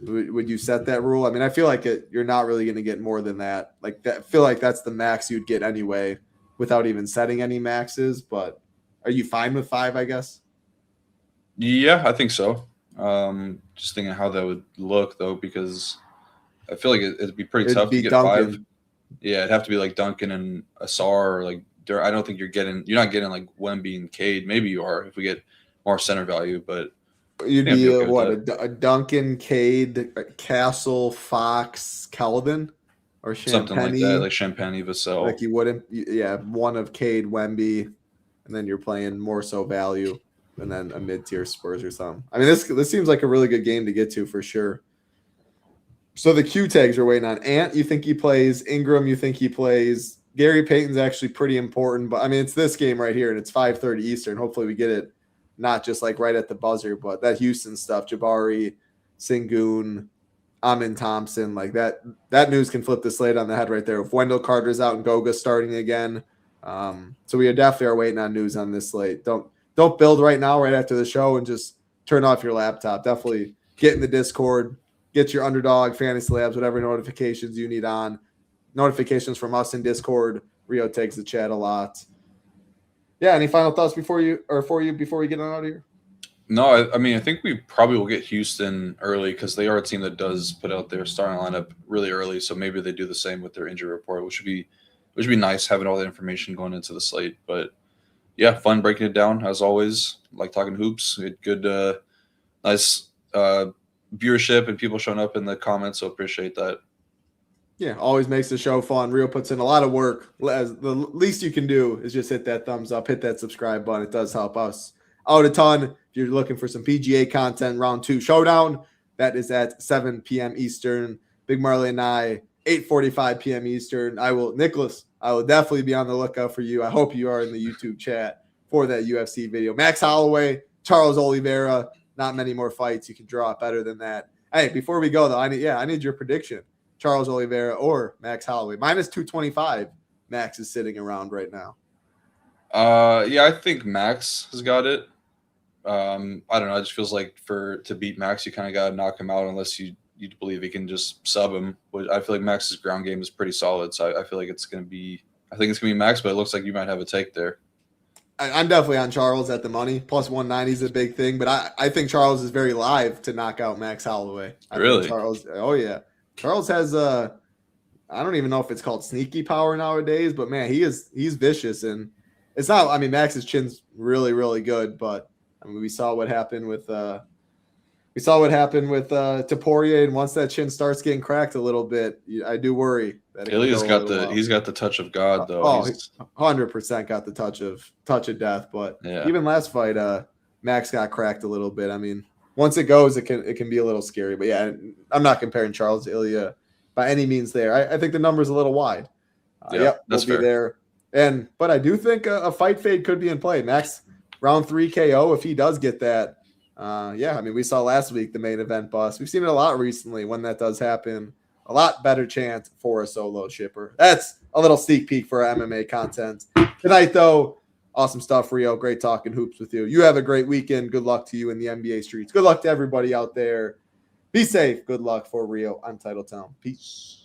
Would you set that rule? I mean, I feel like you're not really going to get more than that. Like that, I feel like that's the max you'd get anyway without even setting any maxes. But are you fine with 5, I guess? Yeah, I think so. Just thinking how that would look though, because I feel like it'd be pretty tough to get Duncan. 5. Yeah, it'd have to be like Duncan and Asar or like I don't think you're not getting like Wemby and Cade. Maybe you are if we get more center value, but you'd be a Duncan, Cade, Castle, Fox, Kelvin, or Champagne, something like that, like Champagne, Vassell. Like you wouldn't, one of Cade, Wemby, and then you're playing more so value, and then a mid-tier Spurs or something. I mean, this seems like a really good game to get to for sure. So the Q tags are waiting on. Ant, you think he plays? Ingram, you think he plays? Gary Payton's actually pretty important, but I mean, it's this game right here, and it's 5:30 Eastern. Hopefully we get it. Not just like right at the buzzer, but that Houston stuff, Jabari, Sengun, Amin Thompson, like that news can flip the slate on the head right there. If Wendell Carter's out and Goga's starting again. So we definitely are waiting on news on this slate. Don't build right now, right after the show, and just turn off your laptop. Definitely get in the Discord, get your Underdog, Fantasy Labs, whatever notifications you need on. Notifications from us in Discord. Rio takes the chat a lot. Yeah, any final thoughts before we get on out of here? No, I mean, I think we probably will get Houston early because they are a team that does put out their starting lineup really early. So maybe they do the same with their injury report, which would be nice having all that information going into the slate. But yeah, fun breaking it down as always. Like talking hoops. We had good, nice viewership and people showing up in the comments. So appreciate that. Yeah, always makes the show fun. Rio puts in a lot of work. The least you can do is just hit that thumbs up, hit that subscribe button. It does help us out a ton. If you're looking for some PGA content, round 2 showdown, that is at 7 p.m. Eastern. Big Marley and I, 8:45 p.m. Eastern. Nicholas, I will definitely be on the lookout for you. I hope you are in the YouTube chat for that UFC video. Max Holloway, Charles Oliveira, not many more fights. You can draw it better than that. Hey, before we go, though, I need your prediction. Charles Oliveira or Max Holloway. Minus 225. Max is sitting around right now. Yeah, I think Max has got it. I don't know. It just feels like to beat Max, you kind of got to knock him out unless you believe he can just sub him. Which I feel like Max's ground game is pretty solid. So I feel like it's going to be – I think it's going to be Max, but it looks like you might have a take there. I'm definitely on Charles at the money. Plus 190 is a big thing. But I think Charles is very live to knock out Max Holloway. Really? Charles, oh, yeah. Charles has I don't even know if it's called sneaky power nowadays. But, man, he's vicious. And it's not – I mean, Max's chin's really, really good. But, I mean, we saw what happened with Taporia, and once that chin starts getting cracked a little bit, I do worry that he's got the touch of God though. Oh, 100% got the touch of death. But even last fight, Max got cracked a little bit. I mean, once it goes, it can be a little scary. But yeah, I'm not comparing Charles to Ilya by any means. There, I think the number's a little wide. That's fair. Be there. But I do think a fight fade could be in play. Max round 3 KO if he does get that. I mean, we saw last week the main event bust. We've seen it a lot recently when that does happen. A lot better chance for a solo shipper. That's a little sneak peek for our MMA content. Tonight, though, awesome stuff, Rio. Great talking hoops with you. You have a great weekend. Good luck to you in the NBA streets. Good luck to everybody out there. Be safe. Good luck for Rio. I'm Titletown. Peace.